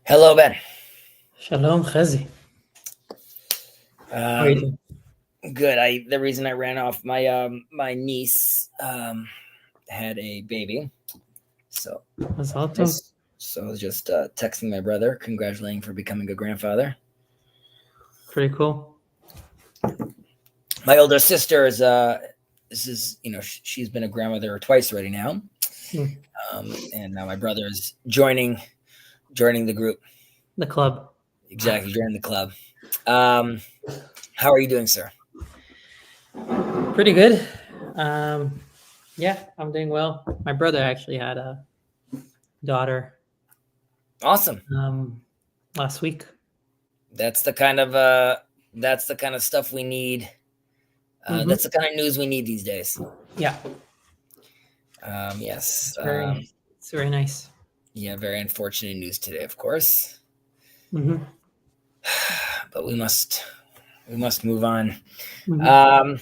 Hello, Ben. Shalom, Chezi. How are you doing? Good. The reason I ran off, my niece had a baby, so That's awesome. I was just texting my brother, congratulating for becoming a grandfather. Pretty cool. My older sister is she's been a grandmother twice already now, and now my brother is joining the group, the club. Exactly, joining the club. How are you doing, sir? Pretty good. Yeah, I'm doing well. My brother actually had a daughter. Awesome. Last week. That's the kind of stuff we need. That's the kind of news we need these days. Yeah. Yes. It's very nice. Yeah, very unfortunate news today, of course. But we must move on. By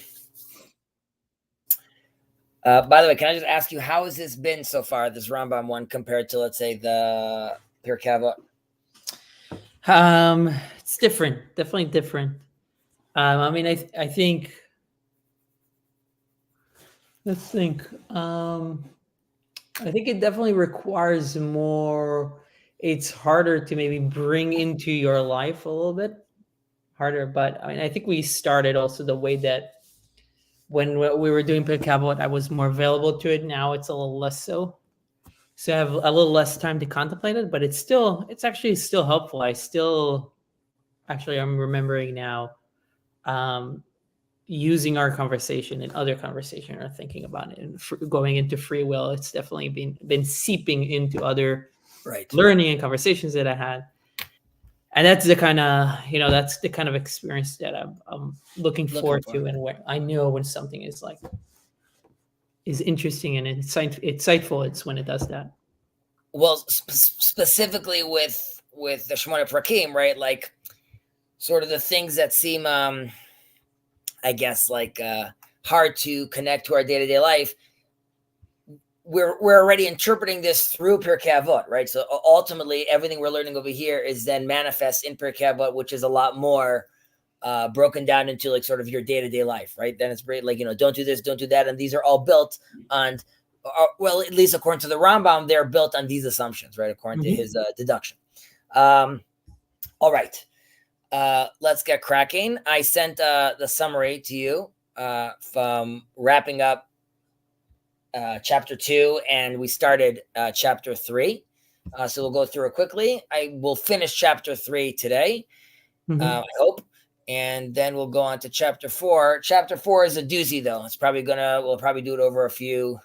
the way, can I just ask you, how has this been so far, this Rambam one, compared to, let's say, the Pirkei Avot? It's different. Definitely different. I mean, I think. Let's think. I think it definitely requires more. It's harder to maybe bring into your life a little bit harder, but I mean, I think we started also the way that when we were doing Pirkei Avot, I was more available to it. Now it's a little less so. So I have a little less time to contemplate it, but it's actually still helpful. I'm remembering now, using our conversation and other conversation or thinking about it and going into free will. It's definitely been seeping into other learning and conversations that I had. And that's the kind of experience that I'm looking forward to, and where I know when something is interesting and insightful, it's when it does that. Well, specifically with the Shemona Prakim, right? Like, sort of the things that seem, I guess, like hard to connect to our day-to-day life. We're already interpreting this through Pirkei Avot, right? So ultimately, everything we're learning over here is then manifest in Pirkei Avot, which is a lot more broken down into like sort of your day-to-day life, right? Then it's great, like, don't do this, don't do that. And these are all built on, well, at least according to the Rambam, they're built on these assumptions, right? According to his deduction. All right. Let's get cracking. I sent the summary to you from wrapping up chapter 2, and we started chapter 3. So we'll go through it quickly. I will finish chapter 3 today, I hope, and then we'll go on to chapter 4. Chapter 4 is a doozy, though. We'll probably do it over a few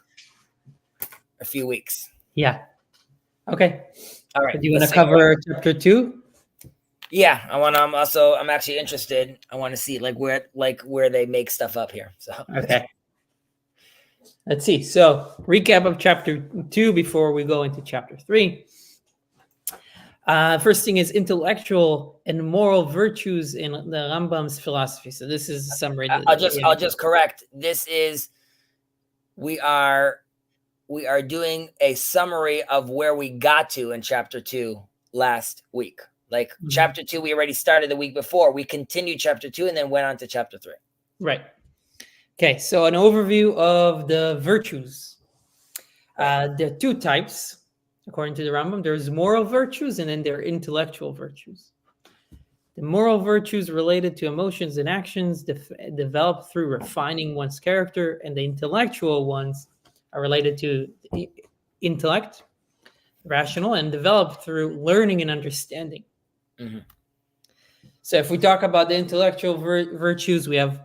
weeks. Yeah. Okay. All right. Do you want to cover chapter 2? Yeah, I want to. I'm actually interested. I want to see where they make stuff up here. So okay. Let's see. So recap of chapter 2 before we go into chapter 3. First thing is intellectual and moral virtues in the Rambam's philosophy. So this is a summary. I'll just correct. This is we are doing a summary of where we got to in chapter 2 last week. Like chapter 2, we already started the week before. We continued chapter 2 and then went on to chapter 3. Right. Okay, so an overview of the virtues. There are 2 types, according to the Rambam. There's moral virtues, and then there are intellectual virtues. The moral virtues related to emotions and actions developed through refining one's character, and the intellectual ones are related to intellect, rational, and developed through learning and understanding. So if we talk about the intellectual virtues, we have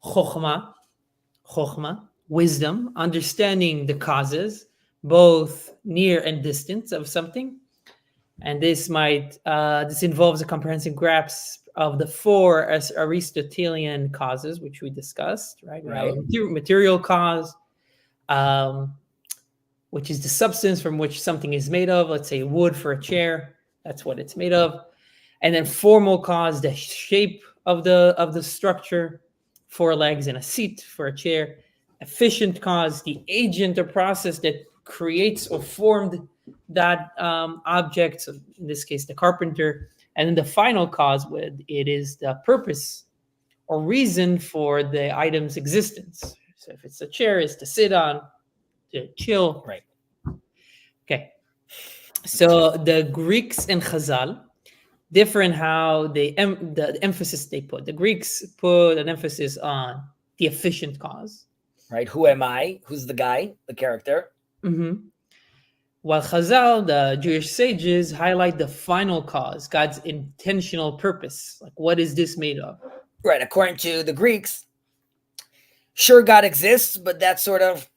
chokhmah, wisdom, understanding the causes, both near and distant of something. And this involves a comprehensive grasp of the 4 Aristotelian causes, which we discussed, right? Material cause, which is the substance from which something is made of. Let's say wood for a chair, that's what it's made of. And then formal cause, the shape of the structure, 4 legs and a seat for a chair. Efficient cause, the agent or process that creates or formed that object. So in this case, the carpenter. And then the final cause, it is the purpose or reason for the item's existence. So if it's a chair, it's to sit on, to chill. Right. Okay. So the Greeks and Chazal, different how the emphasis they put. The Greeks put an emphasis on the efficient cause. Right. Who am I? Who's the guy? The character. Mm-hmm. While Chazal, the Jewish sages, highlight the final cause, God's intentional purpose. Like, what is this made of? Right. According to the Greeks, sure, God exists, but that's sort of,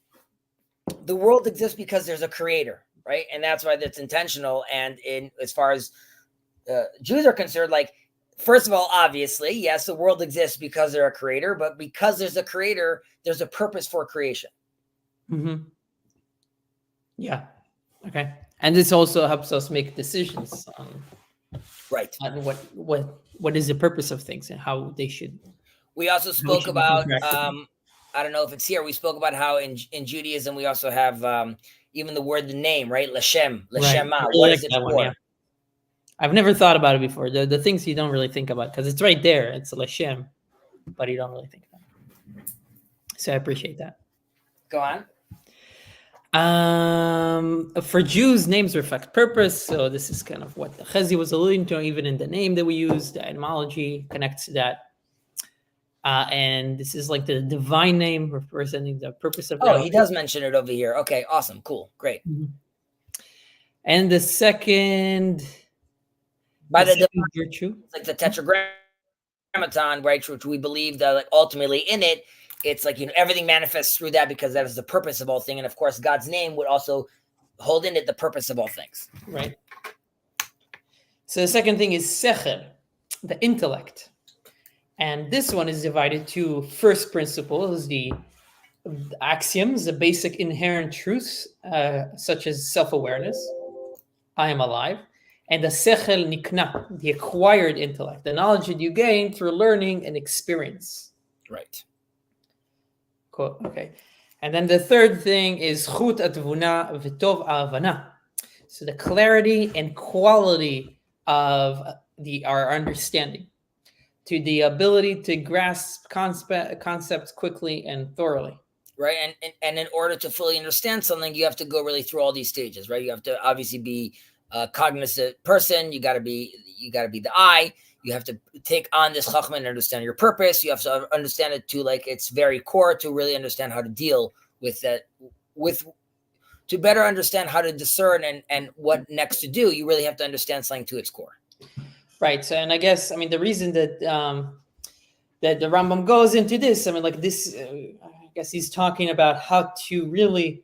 the world exists because there's a creator, right? And that's why that's intentional. And as far as Jews are concerned, like, first of all, obviously, yes, the world exists because there's a creator, but because there's a creator, there's a purpose for creation. Mm-hmm. Yeah. Okay. And this also helps us make decisions on what is the purpose of things and how they should. We also spoke about, I don't know if it's here, we spoke about how in Judaism, we also have even the word, the name, right? Lashem, Lashema. Right. What is it for? Yeah. I've never thought about it before. The things you don't really think about, because it's right there. It's Lashem, but you don't really think about it. So I appreciate that. Go on. For Jews, names reflect purpose. So this is kind of what the Chezi was alluding to, even in the name that we use. The etymology connects to that. And this is like the divine name representing the purpose of God. Oh, he does mention it over here. Okay, awesome, cool, great. Mm-hmm. And the second, second virtue, like the tetragrammaton, right? Which we believe that, like, ultimately in it, it's like, everything manifests through that because that is the purpose of all things. And of course, God's name would also hold in it the purpose of all things. Right. So the second thing is sechel, the intellect. And this one is divided to first principles, the axioms, the basic inherent truths, such as self-awareness, I am alive, and the sechel nikna, the acquired intellect, the knowledge that you gain through learning and experience. Right. Cool. Okay. And then the third thing is chut atvuna v'tov avana. So the clarity and quality of our understanding, to the ability to grasp concepts quickly and thoroughly. Right. And in order to fully understand something, you have to go really through all these stages, right? You have to obviously be a cognizant person. You got to be the I. You have to take on this chachma and understand your purpose. You have to understand it to, like, its very core, to really understand how to deal with that, to better understand how to discern and what next to do. You really have to understand something to its core. Right. So, and I guess, the reason that that the Rambam goes into this, like this, I guess he's talking about how to really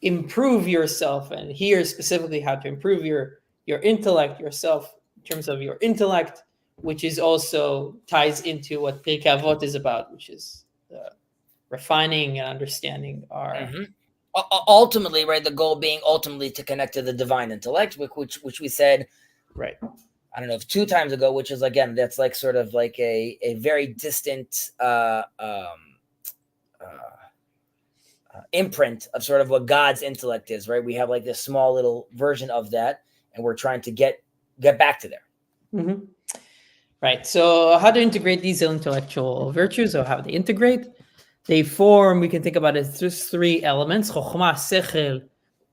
improve yourself, and here specifically how to improve your intellect, yourself, in terms of your intellect, which is also ties into what Pirkei Avot is about, which is refining and understanding our. Mm-hmm. Ultimately, right, the goal being ultimately to connect to the divine intellect, which we said, right, I don't know if 2 times ago, which is, again, that's like sort of like a very distant imprint of sort of what God's intellect is, right? We have like this small little version of that, and we're trying to get back to there. Mm-hmm. Right. So how to integrate these intellectual virtues, or how they integrate? They form, we can think about it as just 3 elements: chokhmah, sechel,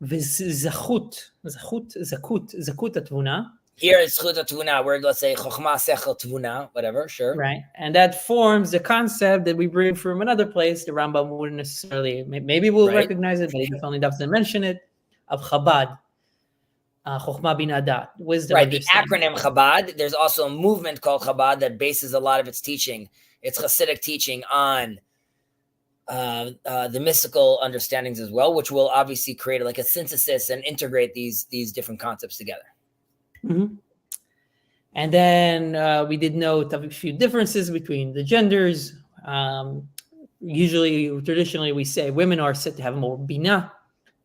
v'zachut, zakut atvuna. Here it's chut atvuna, where let's say chokhmah, sechel, tvuna, whatever, sure. Right. And that forms the concept that we bring from another place. The Rambam wouldn't necessarily, maybe we'll recognize it, but he definitely doesn't mention it, of Chabad. Chokhmah bin Adat, wisdom. Right, the acronym Chabad. There's also a movement called Chabad that bases a lot of its teaching, its Hasidic teaching, on the mystical understandings as well, which will obviously create like a synthesis and integrate these different concepts together. Mm-hmm. And then we did note a few differences between the genders. Traditionally, we say women are said to have more bina.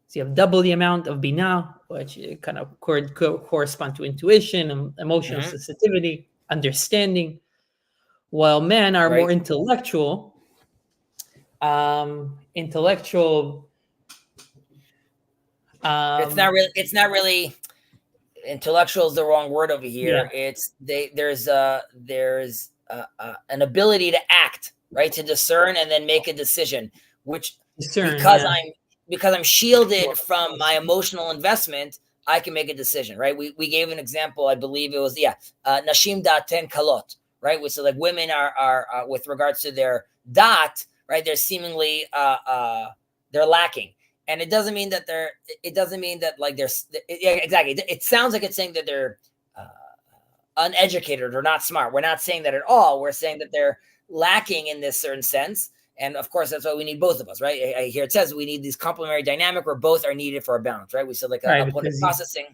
So you have double the amount of bina, which kind of correspond to intuition, emotional sensitivity, understanding, while men are more intellectual. It's not really. It's not really. Intellectual is the wrong word over here. Yeah. There's an ability to act, right, to discern and then make a decision, which because I'm shielded from my emotional investment, I can make a decision, right? We gave an example, I believe it was nashim daten kalot, right? Which is like women are with regards to their dot, right? They're seemingly they're lacking. And it doesn't mean that like exactly. It sounds like it's saying that they're uneducated or not smart. We're not saying that at all. We're saying that they're lacking in this certain sense. And of course, that's why we need both of us, right? I hear it says we need this complementary dynamic where both are needed for a balance, right? We said like a processing.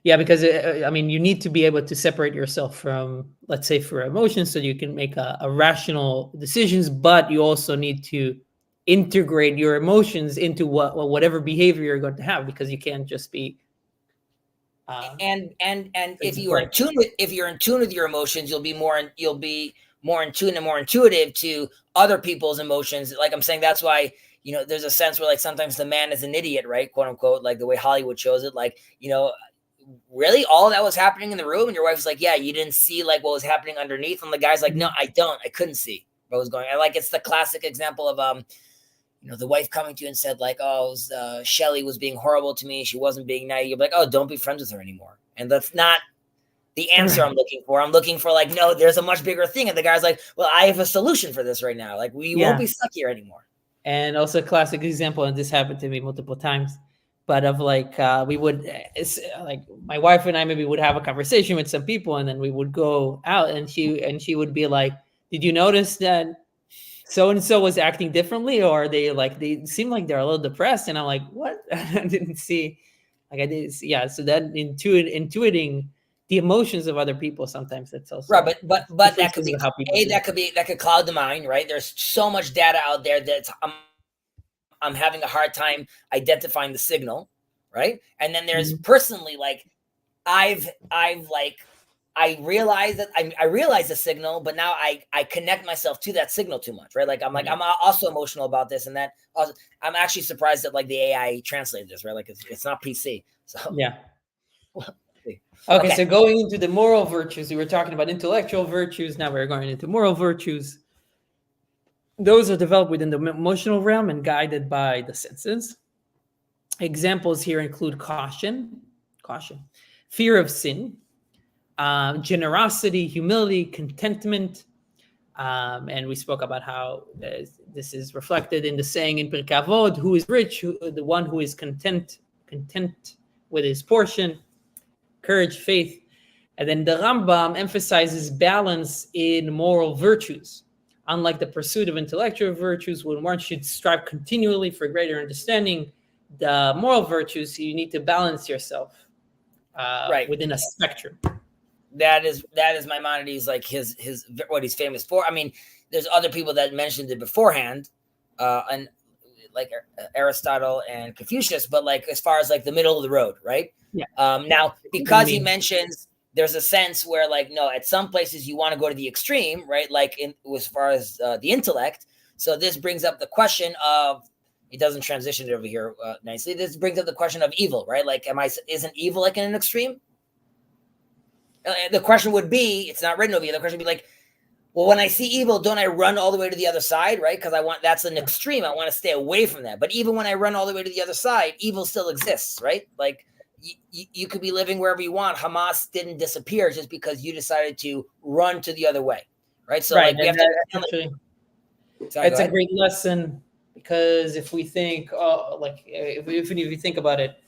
Yeah, because I mean, you need to be able to separate yourself from, let's say, for emotions, so you can make a rational decisions. But you also need to integrate your emotions into whatever behavior you're going to have, because you can't just be. And if you're in tune with your emotions, you'll be more in tune and more intuitive to other people's emotions. Like I'm saying, that's why, there's a sense where like sometimes the man is an idiot, right? Quote unquote, like the way Hollywood shows it. Like, really all that was happening in the room, and your wife's like, yeah, you didn't see like what was happening underneath. And the guy's like, no, I couldn't see what was going on. Like, it's the classic example of, the wife coming to you and said like, oh, Shelly was being horrible to me. She wasn't being nice. You're like, oh, don't be friends with her anymore. And that's not the answer I'm looking for. I'm looking for like, no, there's a much bigger thing. And the guy's like, well, I have a solution for this right now. Like, we won't be stuck here anymore. And also a classic example, and this happened to me multiple times, but of like, we would, like my wife and I maybe would have a conversation with some people, and then we would go out, and she would be like, did you notice that so-and-so was acting differently, or they seem like they're a little depressed? And I'm like, what? I didn't see, like I did. Yeah. So that intuiting the emotions of other people, sometimes that's also right. But that could be that could cloud the mind, right? There's so much data out there that I'm having a hard time identifying the signal, right? And then there's personally, like, I realize that I realize the signal, but now I connect myself to that signal too much, right? Like I'm also emotional about this, and that also, I'm actually surprised that like the AI translated this, right? Like it's not PC. So yeah. Okay, so going into the moral virtues, we were talking about intellectual virtues. Now we're going into moral virtues. Those are developed within the emotional realm and guided by the senses. Examples here include caution, fear of sin, generosity, humility, contentment. And we spoke about how this is reflected in the saying in Pirkei Avot, who is rich, the one who is content with his portion, courage, faith. And then the Rambam emphasizes balance in moral virtues. Unlike the pursuit of intellectual virtues, when one should strive continually for greater understanding, the moral virtues, you need to balance yourself within a spectrum. That is Maimonides, like his what he's famous for. I mean, there's other people that mentioned it beforehand, and like Aristotle and Confucius, but like as far as like the middle of the road, right? Yeah. Now, because he mentions, there's a sense where like, no, at some places you want to go to the extreme, right? Like as far as the intellect. So this brings up the question of, it doesn't transition it over here nicely. This brings up the question of evil, right? Like, isn't evil like in an extreme? The question would be, it's not written over here. The question would be like, well, when I see evil, don't I run all the way to the other side, right? Because that's an extreme. I want to stay away from that. But even when I run all the way to the other side, evil still exists, right? Like, you could be living wherever you want. Hamas didn't disappear just because you decided to run to the other way, right? So like, we have to. It's a great lesson, because if we think, if you think about it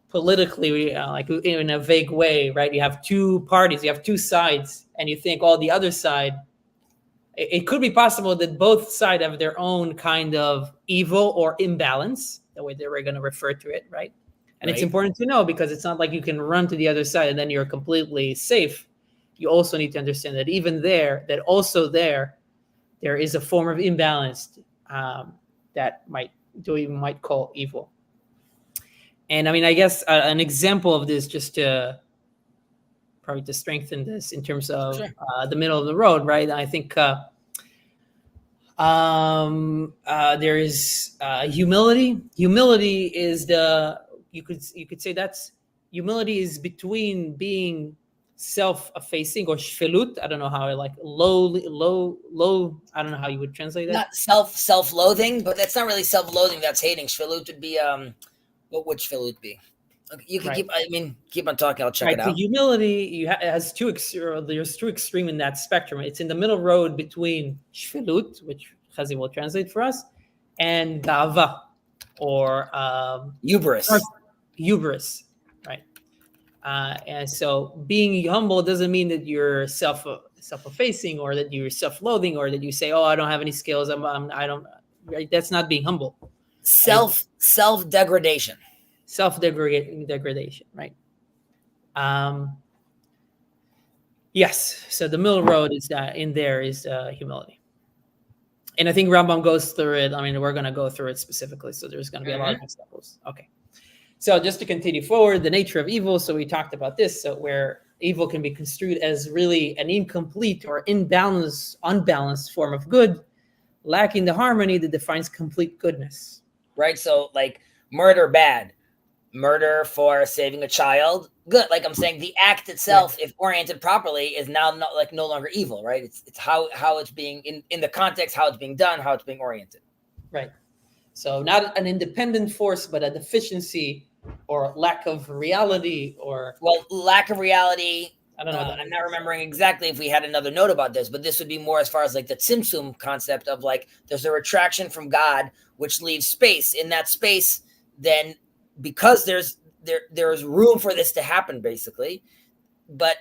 politically, like in a vague way, right? You have two parties, you have two sides, and you think, the other side. It could be possible that both sides have their own kind of evil or imbalance, the way they were going to refer to it, right? And it's important to know, because it's not like you can run to the other side and then you're completely safe. You also need to understand that even there is a form of imbalance that we might call evil. And I mean, I guess an example of this, just to probably to strengthen this in terms of the middle of the road, right? I think There is humility. Humility is you could say that's humility is between being self-effacing or shfelut. I don't know how low. I don't know how you would translate that. Not self-loathing, but that's not really self-loathing. That's hating. Shvelut would be what would shvelut be? Okay, you can Right. keep on talking. I'll check Right. it So out. humility has there's two extreme in that spectrum. It's in the middle road between shfilut, which Chezi will translate for us, and gava, or Hubris. hubris, right? And so being humble doesn't mean that you're self-effacing, or that you're self-loathing, or that you say, "Oh, I don't have any skills. I don't." Right? That's not being humble. Self-degradation. Degradation, right? Yes. So the middle road is that in there is humility, and I think Rambam goes through it. I mean, we're going to go through it specifically, so there's going to be a lot of examples. Okay. So just to continue forward, the nature of evil. So we talked about this. So where evil can be construed as really an incomplete or unbalanced form of good, lacking the harmony that defines complete goodness. Right. So like murder, bad. Murder for saving a child, good. Like I'm saying, the act itself, if oriented properly, is now no longer evil, right? It's how it's being in the context, how it's being done, how it's being oriented. Right. So not an independent force, but a deficiency or lack of reality, or lack of reality. I don't know. I'm not remembering exactly if we had another note about this, but this would be more as far as like the tzimtzum concept of like there's a retraction from God, which leaves space. In that space, then because there's room for this to happen, basically. But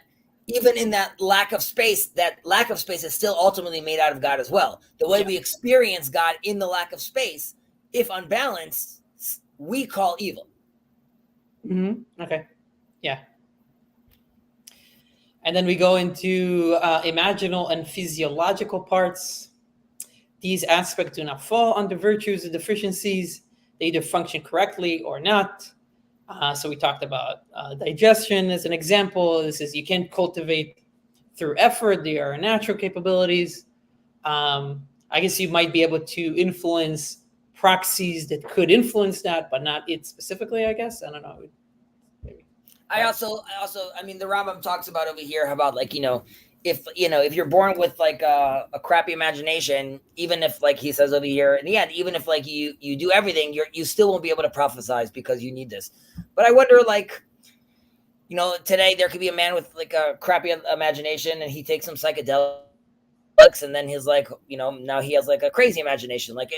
even in that lack of space is still ultimately made out of God as well. The way we experience God in the lack of space, if unbalanced, we call evil. Okay. Yeah. And then we go into imaginal and physiological parts. These aspects do not fall under virtues or deficiencies. They either function correctly or not. So we talked about digestion as an example. This is you can't cultivate through effort. They are natural capabilities. I guess you might be able to influence proxies that could influence that, but not it specifically, I guess. I don't know. Maybe. I also, I mean, the Rambam talks about over here about like, if you're born with like a crappy imagination, even if like he says over here in the end, even if like you do everything, you still won't be able to prophesize because you need this. But I wonder, like, today there could be a man with like a crappy imagination and he takes some psychedelics and then he's like, now he has like a crazy imagination. Like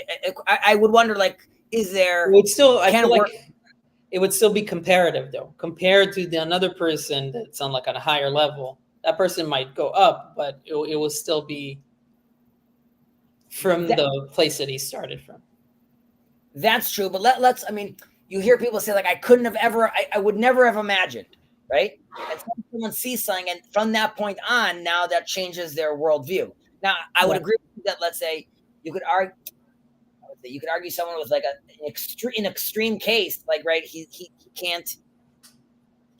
I would wonder, like, is there? It would still, I feel like it would still be comparative though, compared to another person that's on like on a higher level. That person might go up, but it will still be from the place that he started from. That's true. But let's, I mean, you hear people say like, I would never have imagined, right? And someone sees something, and from that point on, now that changes their worldview. Now, I would agree with that. Let's say you could argue someone with like an extreme case, like, right, he can't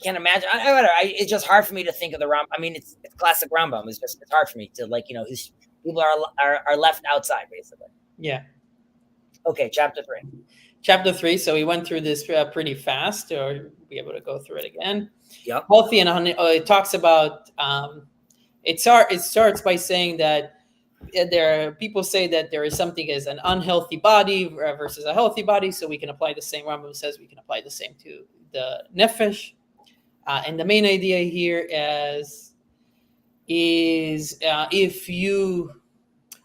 imagine. It's just hard for me to think of the Rambam. I mean, it's classic Rambam. It's hard for me to, like, people are left outside, basically. Yeah. Okay, chapter 3. Chapter 3. So we went through this pretty fast, or we'll be able to go through it again. Yep. Healthy and it talks about. It starts by saying that people say that there is something as an unhealthy body versus a healthy body. So we can apply the same. Rambam says we can apply the same to the nefesh. And the main idea here is if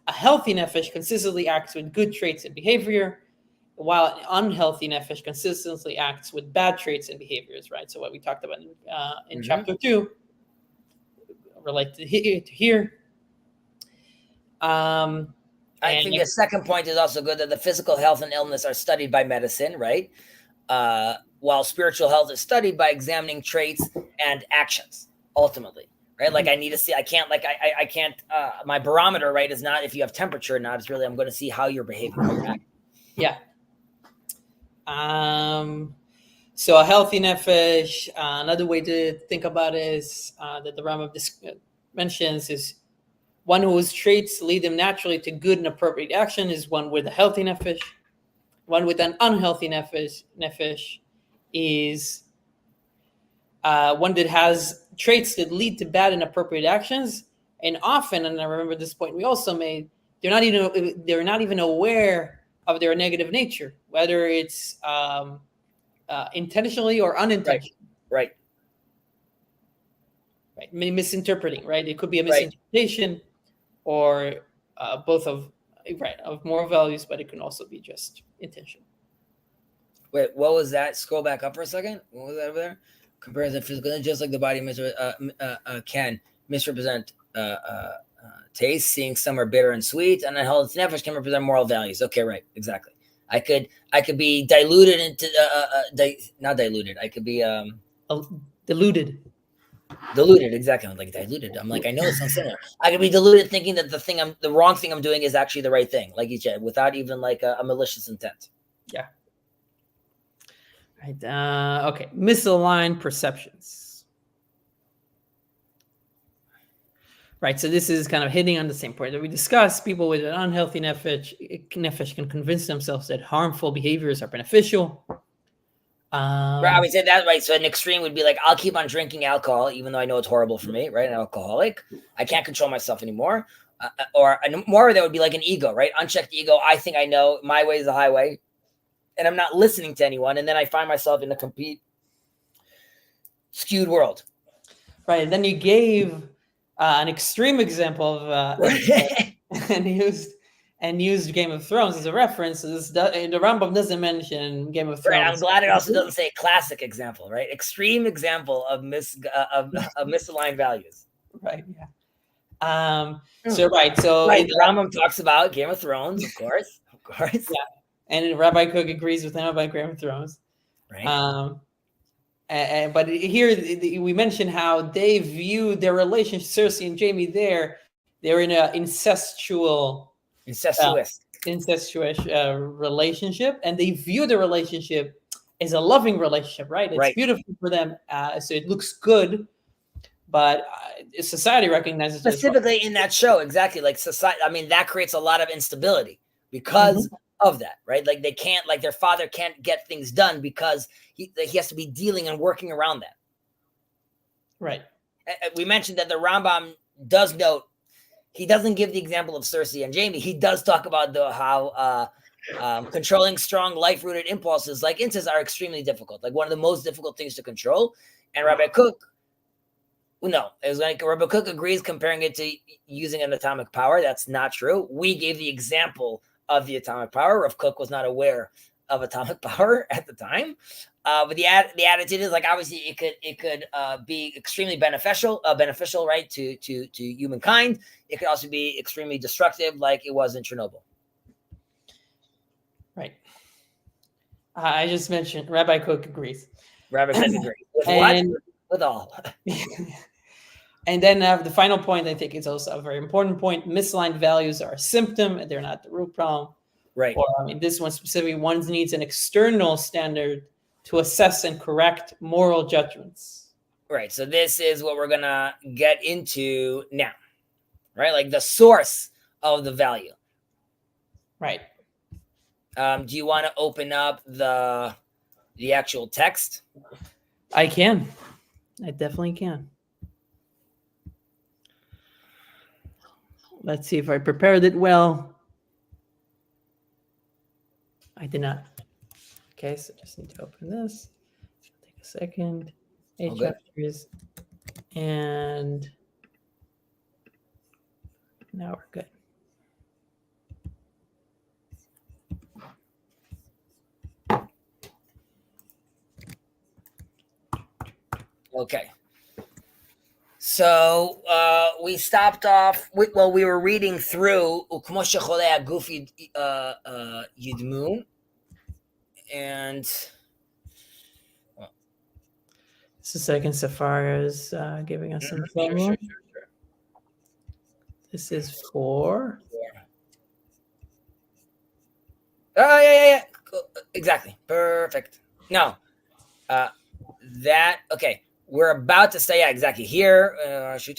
a healthy nefesh consistently acts with good traits and behavior, while an unhealthy nefesh consistently acts with bad traits and behaviors, right? So what we talked about in chapter 2 relate to here. I think the second point is also good, that the physical health and illness are studied by medicine, right? While spiritual health is studied by examining traits and actions, ultimately, right? Like I need to see, I can't, my barometer, right, is not if you have temperature or not. It's really, I'm going to see how you're behaving, how you're acting. Yeah. So a healthy nefesh, another way to think about it is that the Rambam mentions is One whose traits lead them naturally to good and appropriate action is one with a healthy nefesh. One with an unhealthy nefesh is one that has traits that lead to bad and appropriate actions. And often, and I remember this point we also made, they're not even aware of their negative nature, whether it's intentionally or unintentionally. Right. Misinterpreting, right? It could be a misinterpretation or both of moral values, but it can also be just intentional. Wait, what was that? Scroll back up for a second. What was that over there? Comparison physical, just like the body can misrepresent taste. Seeing some are bitter and sweet, and unhealthy nefesh can represent moral values. Okay, right, exactly. I could be diluted into not diluted. I could be diluted. Diluted, exactly. I'm like diluted. I'm like, I know it sounds similar. I could be diluted thinking that the wrong thing I'm doing is actually the right thing, like you said, without even like a malicious intent. Yeah. Right. Okay. Misaligned perceptions. Right. So this is kind of hitting on the same point that we discussed. People with an unhealthy nefesh can convince themselves that harmful behaviors are beneficial. Right, I would say that, right. So an extreme would be like, I'll keep on drinking alcohol, even though I know it's horrible for me, right? An alcoholic. I can't control myself anymore. Or more, that would be like an ego, right? Unchecked ego. I think I know my way is the highway, and I'm not listening to anyone. And then I find myself in a complete skewed world. Right. And then you gave an extreme example of and used Game of Thrones as a reference. The Rambam doesn't mention Game of Thrones. Right, I'm glad it also doesn't say classic example, right? Extreme example of misaligned values. Right. Yeah. So the Rambam talks about Game of Thrones, of course. Yeah. And Rabbi Cook agrees with him about Game of Thrones. Right. But here we mentioned how they view their relationship, Cersei and Jaime. They're in an incestuous relationship, and they view the relationship as a loving relationship, right? It's beautiful for them, so it looks good, but society recognizes specifically in that show, exactly, like society. I mean, that creates a lot of instability because of that, right? Like they can't, like their father can't get things done because he has to be dealing and working around that. Right. We mentioned that the Rambam does note, he doesn't give the example of Cersei and Jaime. He does talk about how controlling strong life-rooted impulses like incest are extremely difficult, like one of the most difficult things to control. And Rabbi Cook, no, it was like Rabbi Cook agrees, comparing it to using an atomic power. That's not true. We gave the example of the atomic power. Rav Cook was not aware of atomic power at the time. But the attitude is like, obviously it could be extremely beneficial, right, to humankind. It could also be extremely destructive, like it was in Chernobyl. Right. I just mentioned Rabbi Cook agrees. Rabbi Cook agrees. With what? With all. And then the final point, I think, is also a very important point. Misaligned values are a symptom, and they're not the root problem. Right. Or, I mean, this one specifically, one needs an external standard to assess and correct moral judgments. Right. So this is what we're going to get into now, right? Like the source of the value. Right. Do you want to open up the actual text? I can. I definitely can. Let's see if I prepared it well. I did not. Okay, so just need to open this. Take a second. 8 chapters. And now we're good. Okay. So we stopped off. We were reading through Ukmo Shecholei Haguf Yidmu, and Just a second. Safari is giving us some sure. This is 4. Oh yeah. Exactly. Perfect. No. Okay. we're about to say, yeah, exactly here. So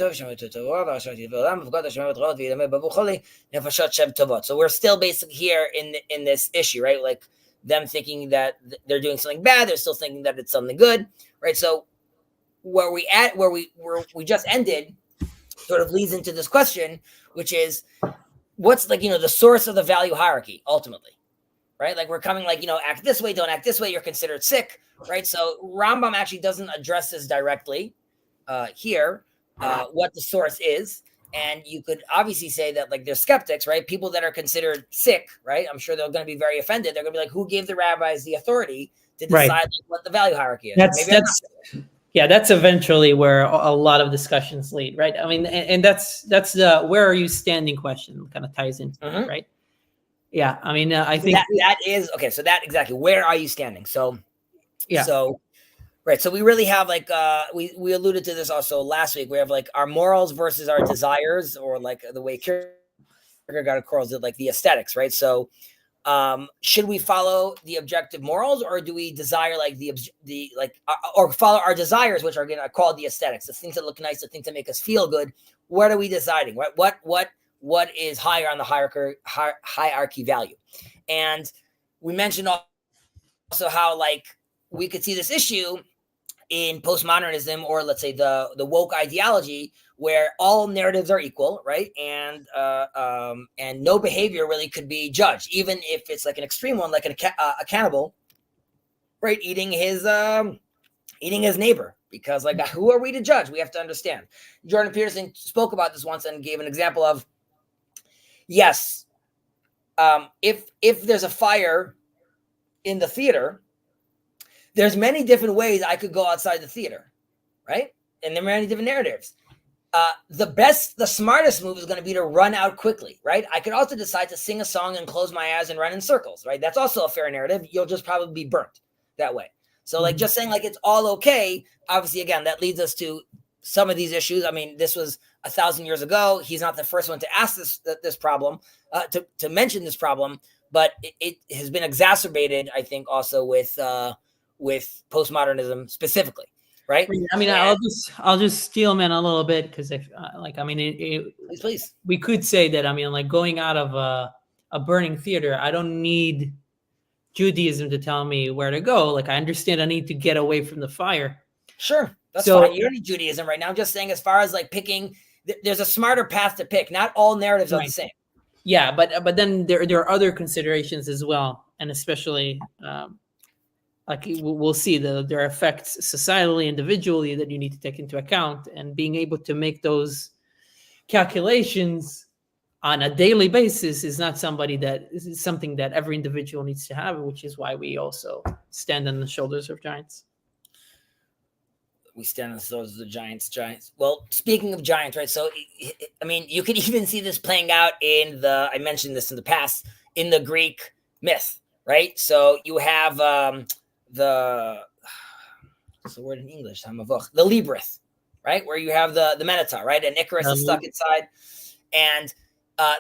we're still basically here in this issue, right? Like them thinking that they're doing something bad, they're still thinking that it's something good, right? So where we just ended sort of leads into this question, which is what's like, the source of the value hierarchy ultimately, right? Like we're coming like, act this way, don't act this way, you're considered sick, right? So Rambam actually doesn't address this directly here, what the source is. And you could obviously say that like there's skeptics, right? People that are considered sick, right? I'm sure they're going to be very offended. They're going to be like, who gave the rabbis the authority to decide like, what the value hierarchy is? That's eventually where a lot of discussions lead, right? I mean, and that's the where are you standing question kind of ties into it, right? Yeah, I mean, I think that is okay. So that exactly, where are you standing? So, yeah. So, right. So we really have like we alluded to this also last week. We have like our morals versus our desires, or like the way Kierkegaard calls it, like the aesthetics, right? So, should we follow the objective morals, or do we desire like the or follow our desires, which are going to call the aesthetics, the things that look nice, the things that make us feel good? What are we deciding? What is higher on the hierarchy value? And we mentioned also how like we could see this issue in postmodernism, or let's say the woke ideology, where all narratives are equal, right? And no behavior really could be judged, even if it's like an extreme one, like a cannibal, right? Eating his neighbor, because like who are we to judge? We have to understand. Jordan Peterson spoke about this once and gave an example of, yes, if there's a fire in the theater, there's many different ways I could go outside the theater, right? And there are many different narratives. The smartest move is going to be to run out quickly, right? I could also decide to sing a song and close my eyes and run in circles, right? That's also a fair narrative. You'll just probably be burnt that way. So like just saying like it's all okay, obviously, again, that leads us to some of these issues. I mean, this was 1,000 years ago. He's not the first one to ask this problem, to mention this problem, but it has been exacerbated, I think, also with postmodernism specifically, right? I mean, I'll just steal man a little bit, because if please, we could say that, I mean, like going out of a burning theater, I don't need Judaism to tell me where to go. Like I understand I need to get away from the fire. Sure, that's fine. You don't need Judaism right now. I'm just saying, as far as like picking, there's a smarter path to pick. Not all narratives are the same. Yeah, but then there are other considerations as well, and especially like we'll see there are effects societally, individually, that you need to take into account, and being able to make those calculations on a daily basis is not something that every individual needs to have, which is why we also stand on the shoulders of giants. We stand on the shoulders of the giants. Well, speaking of giants, right? So, I mean, you could even see this playing out I mentioned this in the past, in the Greek myth, right? So you have what's the word in English? The Libris, right? Where you have the Minotaur, right? And Icarus is stuck inside. And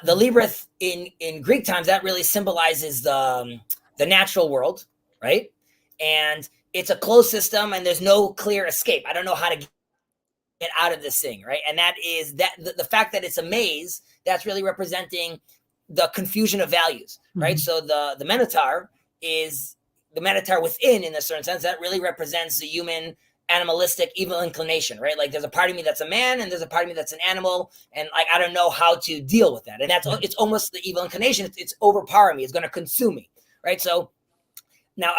the Libris in Greek times, that really symbolizes the natural world, right? And it's a closed system, and there's no clear escape. I don't know how to get out of this thing, right? And that is the fact that it's a maze, that's really representing the confusion of values, right? So the Minotaur is the Minotaur within, in a certain sense, that really represents the human animalistic evil inclination, right? Like there's a part of me that's a man, and there's a part of me that's an animal, and like I don't know how to deal with that. And that's it's almost the evil inclination. It's overpowering me. It's going to consume me, right? So now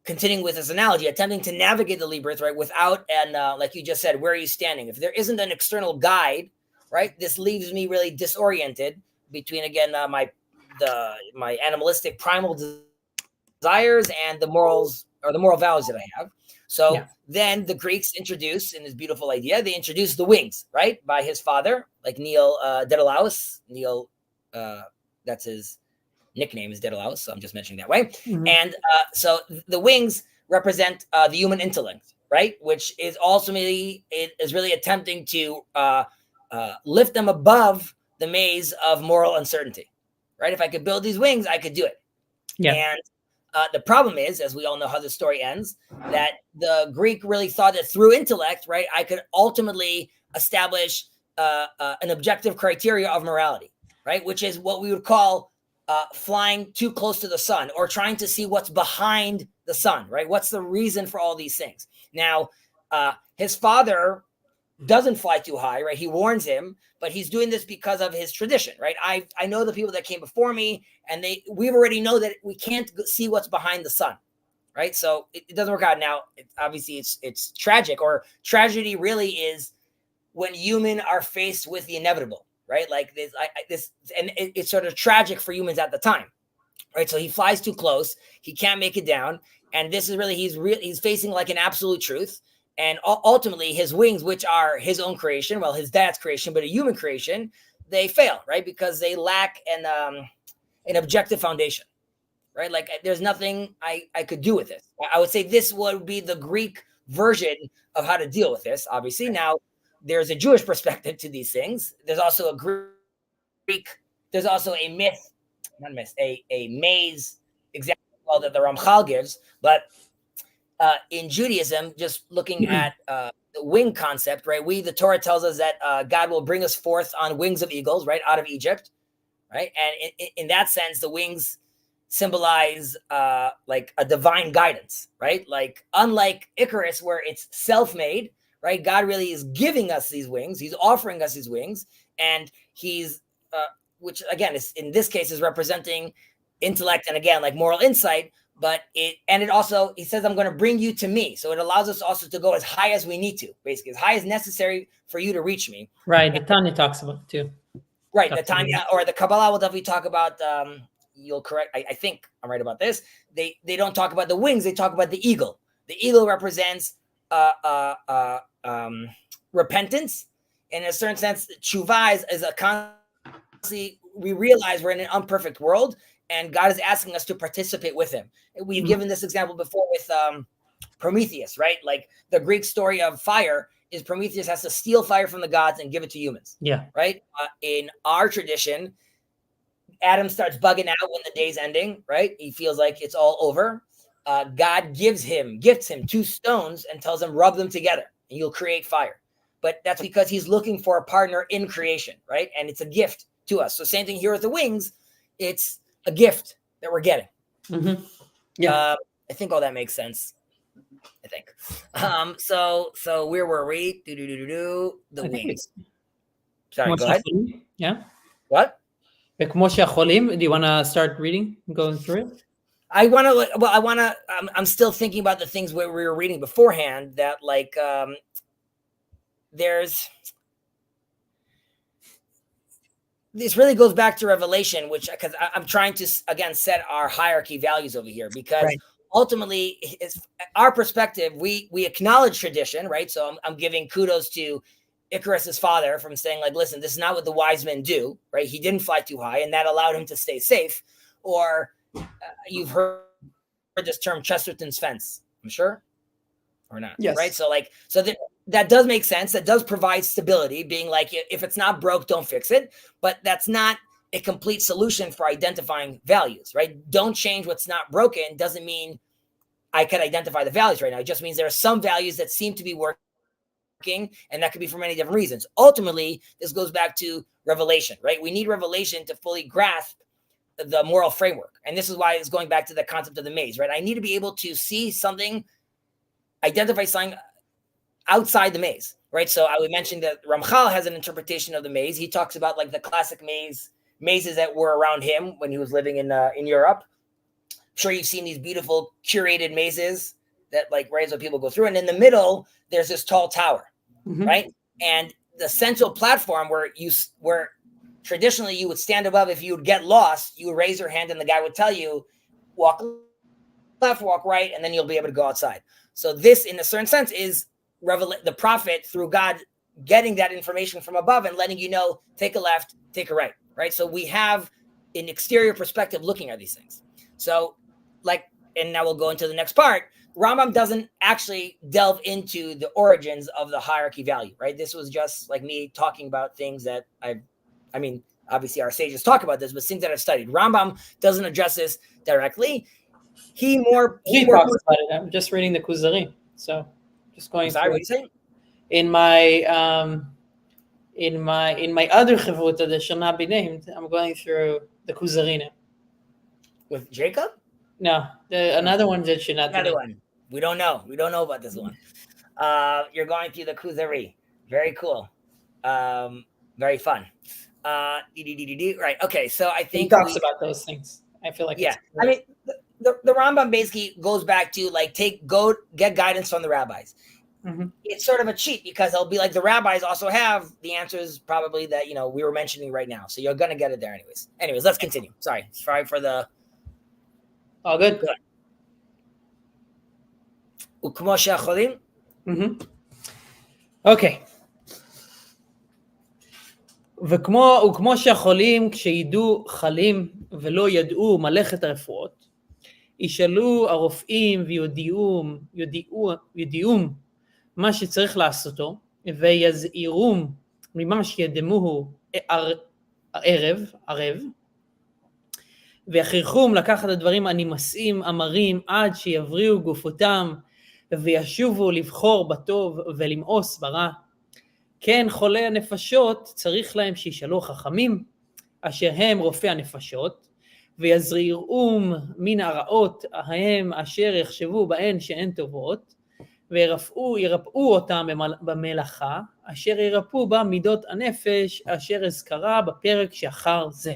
continuing with this analogy, attempting to navigate the Libris, right, without like you just said, where are you standing? If there isn't an external guide, right, this leaves me really disoriented between, again, my animalistic primal desires and the morals, or the moral values that I have. So then the Greeks introduce, in this beautiful idea, they introduce the wings, right, by his father, like Neil Dedalus. Neil, that's his nickname, is Dedalus, so I'm just mentioning that way. And so the wings represent the human intellect, right, which is ultimately, it is really attempting to lift them above the maze of moral uncertainty, right? If I could build these wings, I could do it. And The problem is, as we all know how the story ends, that the Greek really thought that through intellect, right, I could ultimately establish an objective criteria of morality, right, which is what we would call flying too close to the sun, or trying to see what's behind the sun, right? What's the reason for all these things? Now, his father doesn't fly too high, right? He warns him, but he's doing this because of his tradition, right? I know the people that came before me, and we already know that we can't see what's behind the sun, right? So it doesn't work out. Now, obviously, it's tragic, or tragedy really is when humans are faced with the inevitable, right? Like this, and it's sort of tragic for humans at the time, right? So he flies too close, he can't make it down, and this is really he's facing like an absolute truth. And ultimately, his wings, which are his own creation, well, his dad's creation, but a human creation, they fail, right? Because they lack an objective foundation, right? Like there's nothing I could do with this. I would say this would be the Greek version of how to deal with this, obviously. Now, there's a Jewish perspective to these things. There's also a Greek, there's also a myth, not myth, a maze example that the Ramchal gives, but in Judaism, just looking at the wing concept, right? The Torah tells us that God will bring us forth on wings of eagles, right, out of Egypt, right? And in that sense, the wings symbolize like a divine guidance, right? Like unlike Icarus, where it's self-made, right? God really is giving us these wings. He's offering us these wings, and he's, which again is in this case is representing intellect and again like moral insight. But it also, he says, I'm going to bring you to me. So it allows us also to go as high as we need to, basically, as high as necessary for you to reach me. Right. The Tanya talks about it too. Right. The Tanya or the Kabbalah will definitely talk about, you'll correct, I think I'm right about this. They don't talk about the wings. They talk about the eagle. The eagle represents repentance. In a certain sense, tshuva is a constantly, we realize we're in an imperfect world, and God is asking us to participate with him. We've given this example before with Prometheus, right? Like the Greek story of fire is Prometheus has to steal fire from the gods and give it to humans. Yeah. Right. In our tradition, Adam starts bugging out when the day's ending, right? He feels like it's all over. God gifts him 2 stones and tells him, rub them together and you'll create fire. But that's because he's looking for a partner in creation, right? And it's a gift to us. So same thing here with the wings. It's a gift that we're getting. Mm-hmm. Yeah. I think all that makes sense. I think. So where were we? The wings. Sorry, go ahead. Yeah. What? Do you want to start reading, going through it? I'm still thinking about the things we were reading beforehand that like, this really goes back to Revelation, which because I'm trying to again set our hierarchy values over here because ultimately, it's our perspective. We acknowledge tradition, right? So I'm giving kudos to Icarus's father from saying like, listen, this is not what the wise men do, right? He didn't fly too high, and that allowed him to stay safe. Or you've heard this term Chesterton's fence, I'm sure, or not? Yes. Right. So that does make sense. That does provide stability, being like, if it's not broke, don't fix it. But that's not a complete solution for identifying values, right? Don't change what's not broken doesn't mean I can identify the values right now. It just means there are some values that seem to be working, and that could be for many different reasons. Ultimately, this goes back to revelation, right? We need revelation to fully grasp the moral framework. And this is why it's going back to the concept of the maze, right? I need to be able to see something, identify something outside the maze, right? So I would mention that Ramchal has an interpretation of the maze. He talks about like the classic mazes that were around him when he was living in Europe. I'm sure you've seen these beautiful curated mazes that like right as people go through. And in the middle, there's this tall tower, right? And the central platform where traditionally you would stand above, if you would get lost, you would raise your hand and the guy would tell you, walk left, walk right, and then you'll be able to go outside. So this, in a certain sense, is the prophet through God getting that information from above and letting you know, take a left, take a right, right? So we have an exterior perspective looking at these things. So and now we'll go into the next part. Rambam doesn't actually delve into the origins of the hierarchy value, right? This was just like me talking about things that I mean, obviously our sages talk about this, but things that I've studied. Rambam doesn't address this directly. He more talks about it. I'm just reading the Kuzari, so just going. Sorry, what are you saying? In my other Chavruta that shall not be named, I'm going through the Kuzari now. With Jacob? No, another one that should not be Another named. one. We don't know. We don't know about this one. You're going through the Kuzari. Very cool. Very fun. Right. Okay. So I think he talks about those things. I feel like I mean, the Rambam basically goes back to like get guidance from the rabbis. Mm-hmm. It's sort of a cheat because it'll be like the rabbis also have the answers probably that we were mentioning right now. So you're gonna get it there anyways. Anyways, let's continue. Sorry for the. All good. Mm-hmm. Okay. וכמו שהחולים כשידעו חלים ולא ידעו מלאכת הרפואות, ישאלו הרופאים ויודיעום מה שצריך לעשותו, ויזהירום ממה שידמוהו ערב, ויכריחום לקחת את הדברים הנמאסים אמרים עד שיבריאו גופותם, וישובו לבחור בטוב ולמאוס ברע. כן, חולי הנפשות צריך להם שישאלו חכמים, אשר הם רופאי הנפשות, ויזהירום מן הרעות ההם אשר יחשבו בהן שהן טובות, וירפאו אותם במלאכה, אשר ירפאו בה מידות הנפש, אשר הזכרה בפרק שאחר זה.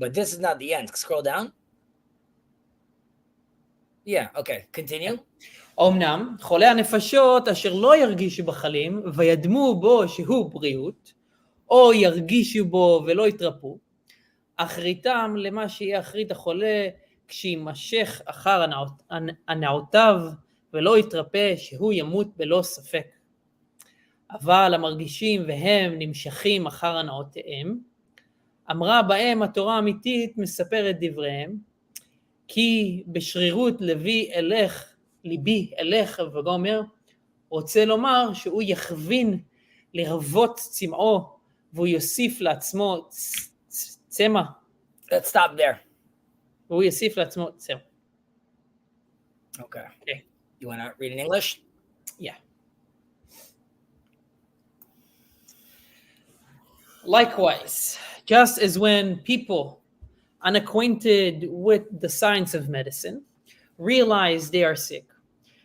But this is not the end. Scroll down. Yeah, okay. Continue. אמנם, חולי הנפשות אשר לא ירגישו בחלים וידמו בו שהוא בריאות, או ירגישו בו ולא יתרפו, אחריתם למה שיהיה אחרית החולה כשימשך אחר הנעותיו ולא יתרפא שהוא ימות בלא ספק. אבל המרגישים והם נמשכים אחר הנעותיהם, אמרה בהם התורה האמיתית מספרת דבריהם, כי בשרירות ליבי אלך וגומר, רוצה לומר שהוא יכווין לרבות צמאו, והוא יוסיף לעצמו צמא. Let's stop there. והוא יוסיף לעצמו צמא. Okay. You want to read in English? Yeah. Likewise, just as when people unacquainted with the science of medicine realize they are sick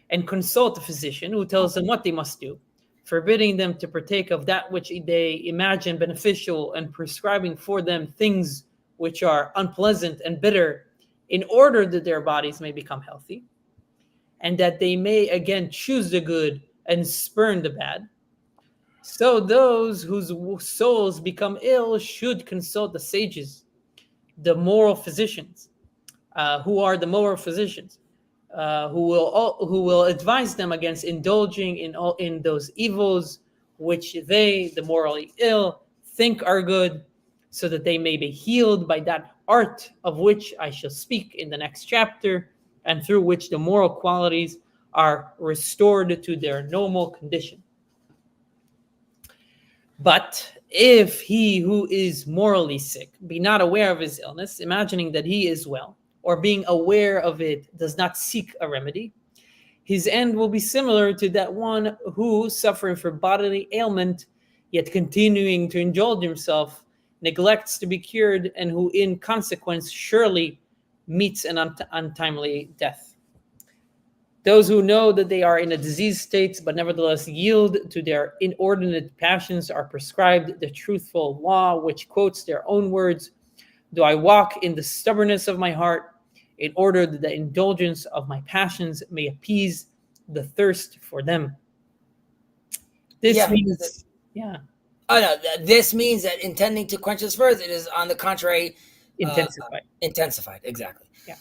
and consult a physician who tells them what they must do, forbidding them to partake of that which they imagine beneficial and prescribing for them things which are unpleasant and bitter in order that their bodies may become healthy and that they may again choose the good and spurn the bad. So those whose souls become ill should consult the sages, the moral physicians, who are the moral physicians, who will advise them against indulging in those evils which they, the morally ill, think are good, so that they may be healed by that art of which I shall speak in the next chapter, and through which the moral qualities are restored to their normal condition. But if he who is morally sick be not aware of his illness, imagining that he is well, or being aware of it does not seek a remedy, his end will be similar to that one who, suffering from bodily ailment, yet continuing to indulge himself, neglects to be cured, and who in consequence surely meets an untimely death. Those who know that they are in a diseased state, but nevertheless yield to their inordinate passions, are prescribed the truthful law, which quotes their own words, "Do I walk in the stubbornness of my heart, in order that the indulgence of my passions may appease the thirst for them." This means, Oh no, this means that intending to quench his thirst, it is on the contrary, intensified. Exactly. Yeah.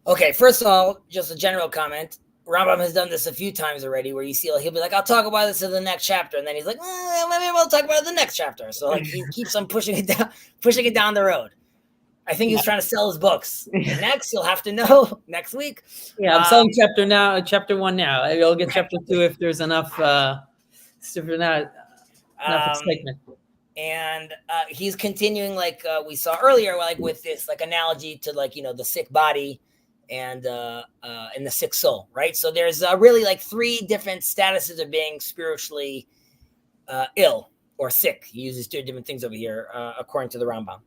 Okay. First of all, just a general comment. Rambam has done this a few times already, where you see he'll be like, "I'll talk about this in the next chapter," and then he's like, "Maybe we'll talk about it in the next chapter." So like he keeps on pushing it down the road. I think he's trying to sell his books. Next, you'll have to know next week. Yeah, I'm selling chapter 1 now. I'll get chapter 2 if there's enough excitement. And he's continuing like we saw earlier, like with this like analogy to like the sick body and the sick soul, right? So there's really like three different statuses of being spiritually ill or sick. He uses two different things over here, according to the Rambam.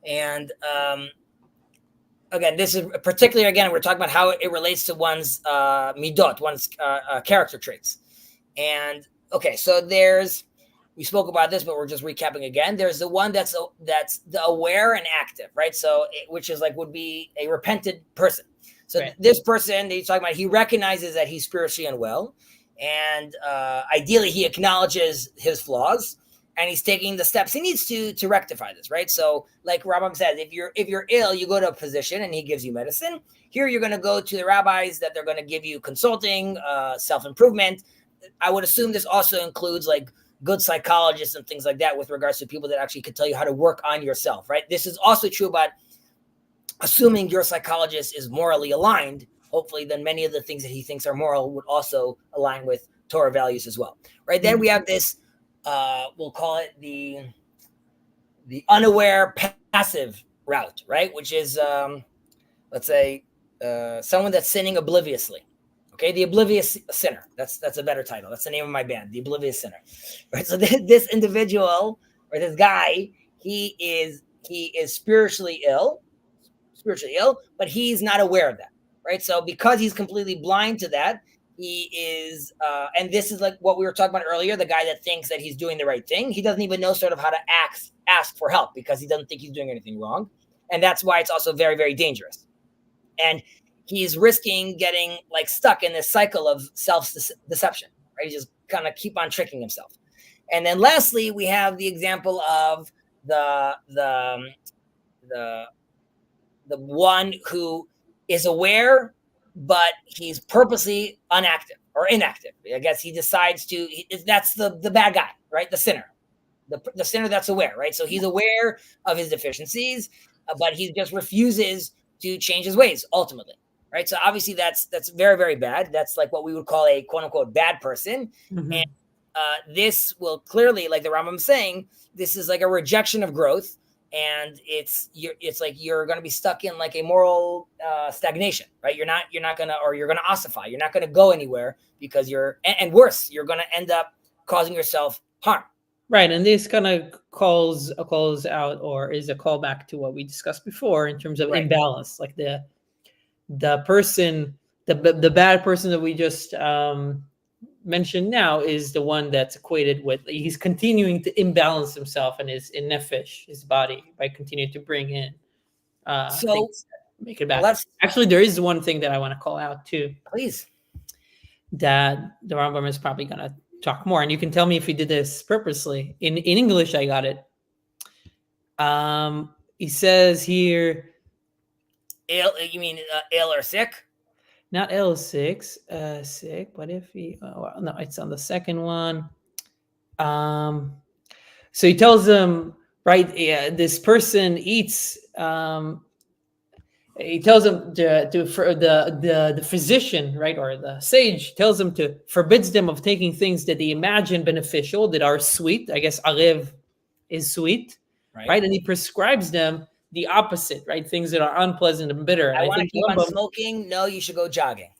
And again, this is particularly, again, we're talking about how it relates to one's midot, one's character traits. And okay, so we spoke about this, but we're just recapping again. There's the one that's the aware and active, right? So which is like would be a repentant person. So right. This person that he's talking about, he recognizes that he's spiritually unwell, and ideally he acknowledges his flaws, and he's taking the steps he needs to rectify this, right? So like Rambam says, if you're ill, you go to a physician and he gives you medicine. Here you're going to go to the rabbis that they're going to give you consulting, self-improvement. I would assume this also includes like good psychologists and things like that with regards to people that actually could tell you how to work on yourself, right? This is also true about assuming your psychologist is morally aligned. Hopefully, then many of the things that he thinks are moral would also align with Torah values as well, right? Then we have this, we'll call it the unaware passive route, right? Which is, let's say, someone that's sinning obliviously. Okay, the oblivious sinner. That's a better title. That's the name of my band, the Oblivious Sinner. Right. So this individual or this guy, he is spiritually ill, but he's not aware of that. Right. So because he's completely blind to that, he is, and this is like what we were talking about earlier. The guy that thinks that he's doing the right thing, he doesn't even know sort of how to ask for help because he doesn't think he's doing anything wrong, and that's why it's also very, very dangerous. And he's risking getting like stuck in this cycle of self-deception, right? He just kind of keep on tricking himself. And then lastly, we have the example of the one who is aware, but he's purposely inactive. I guess he decides that's the bad guy, right? The sinner, the sinner that's aware, right? So he's aware of his deficiencies, but he just refuses to change his ways ultimately. Right. So obviously that's very, very bad. That's like what we would call a quote unquote bad person. Mm-hmm. And this will clearly, like the Rambam is saying, this is like a rejection of growth. And it's like you're going to be stuck in like a moral stagnation. Right. You're going to ossify. You're not going to go anywhere because and worse, you're going to end up causing yourself harm. Right. And this kind of calls out or is a callback to what we discussed before in terms of imbalance, like the person, the bad person that we just mentioned now is the one that's equated with, he's continuing to imbalance himself and his nefesh, his body, by continuing to bring in things that make it bad. Actually, there is one thing that I want to call out too. Please. That the Rambam is probably going to talk more, and you can tell me if he did this purposely. In English, I got it. He says here, ill, you mean ill or sick? Not ill, sick. What if he? No, it's on the second one. So he tells them, right? This person eats. He tells them for the physician, right, or the sage tells them forbids them of taking things that they imagine beneficial, that are sweet. I guess arev is sweet, right? And he prescribes them the opposite, right? Things that are unpleasant and bitter. I want to keep on smoking. No, you should go jogging.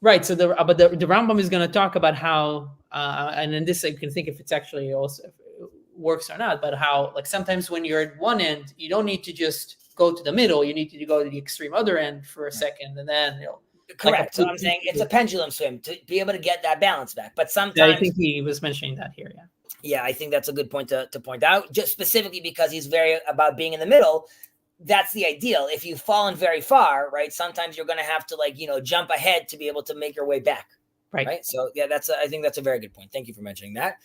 Right. So the Rambam is going to talk about how, and in this, you can think if it's actually also if it works or not, but how like sometimes when you're at one end, you don't need to just go to the middle. You need to go to the extreme other end for a second, and then correct. So I'm saying it's a pendulum swim to be able to get that balance back. But sometimes I think he was mentioning that here. Yeah. Yeah, I think that's a good point to point out, just specifically because he's very about being in the middle. That's the ideal. If you've fallen very far, right, sometimes you're going to have to jump ahead to be able to make your way back. Right. So yeah, I think that's a very good point. Thank you for mentioning that.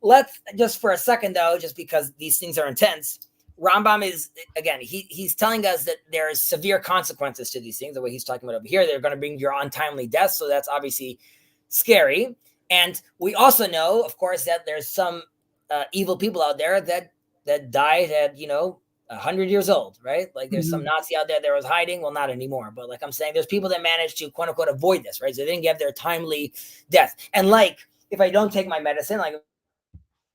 Let's just for a second though, just because these things are intense, Rambam is, again, he's telling us that there's severe consequences to these things. The way he's talking about over here, they're going to bring your untimely death. So that's obviously scary. And we also know, of course, that there's some evil people out there that died at, 100 years old, right? Like there's some Nazi out there that was hiding. Well, not anymore. But like I'm saying, there's people that managed to quote unquote avoid this, right? So they didn't get their timely death. And like, if I don't take my medicine,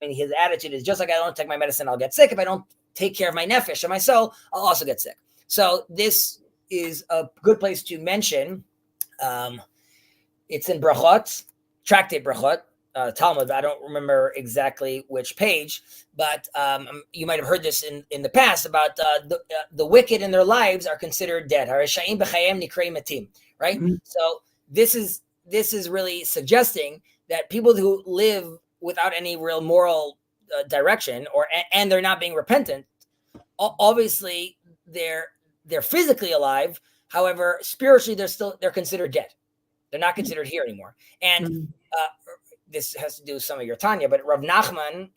his attitude is just like I don't take my medicine, I'll get sick. If I don't take care of my nefesh or my soul, I'll also get sick. So this is a good place to mention. It's in Brachot, Tractate Brachot, Talmud. I don't remember exactly which page, but you might have heard this in the past about the wicked in their lives are considered dead. Haresha'im b'chayim nikrei matim. Right. Mhm. So this is really suggesting that people who live without any real moral direction, and they're not being repentant, obviously they're physically alive. However, spiritually they're considered dead. They're not considered here anymore. And this has to do with some of your Tanya, but Rav Nachman,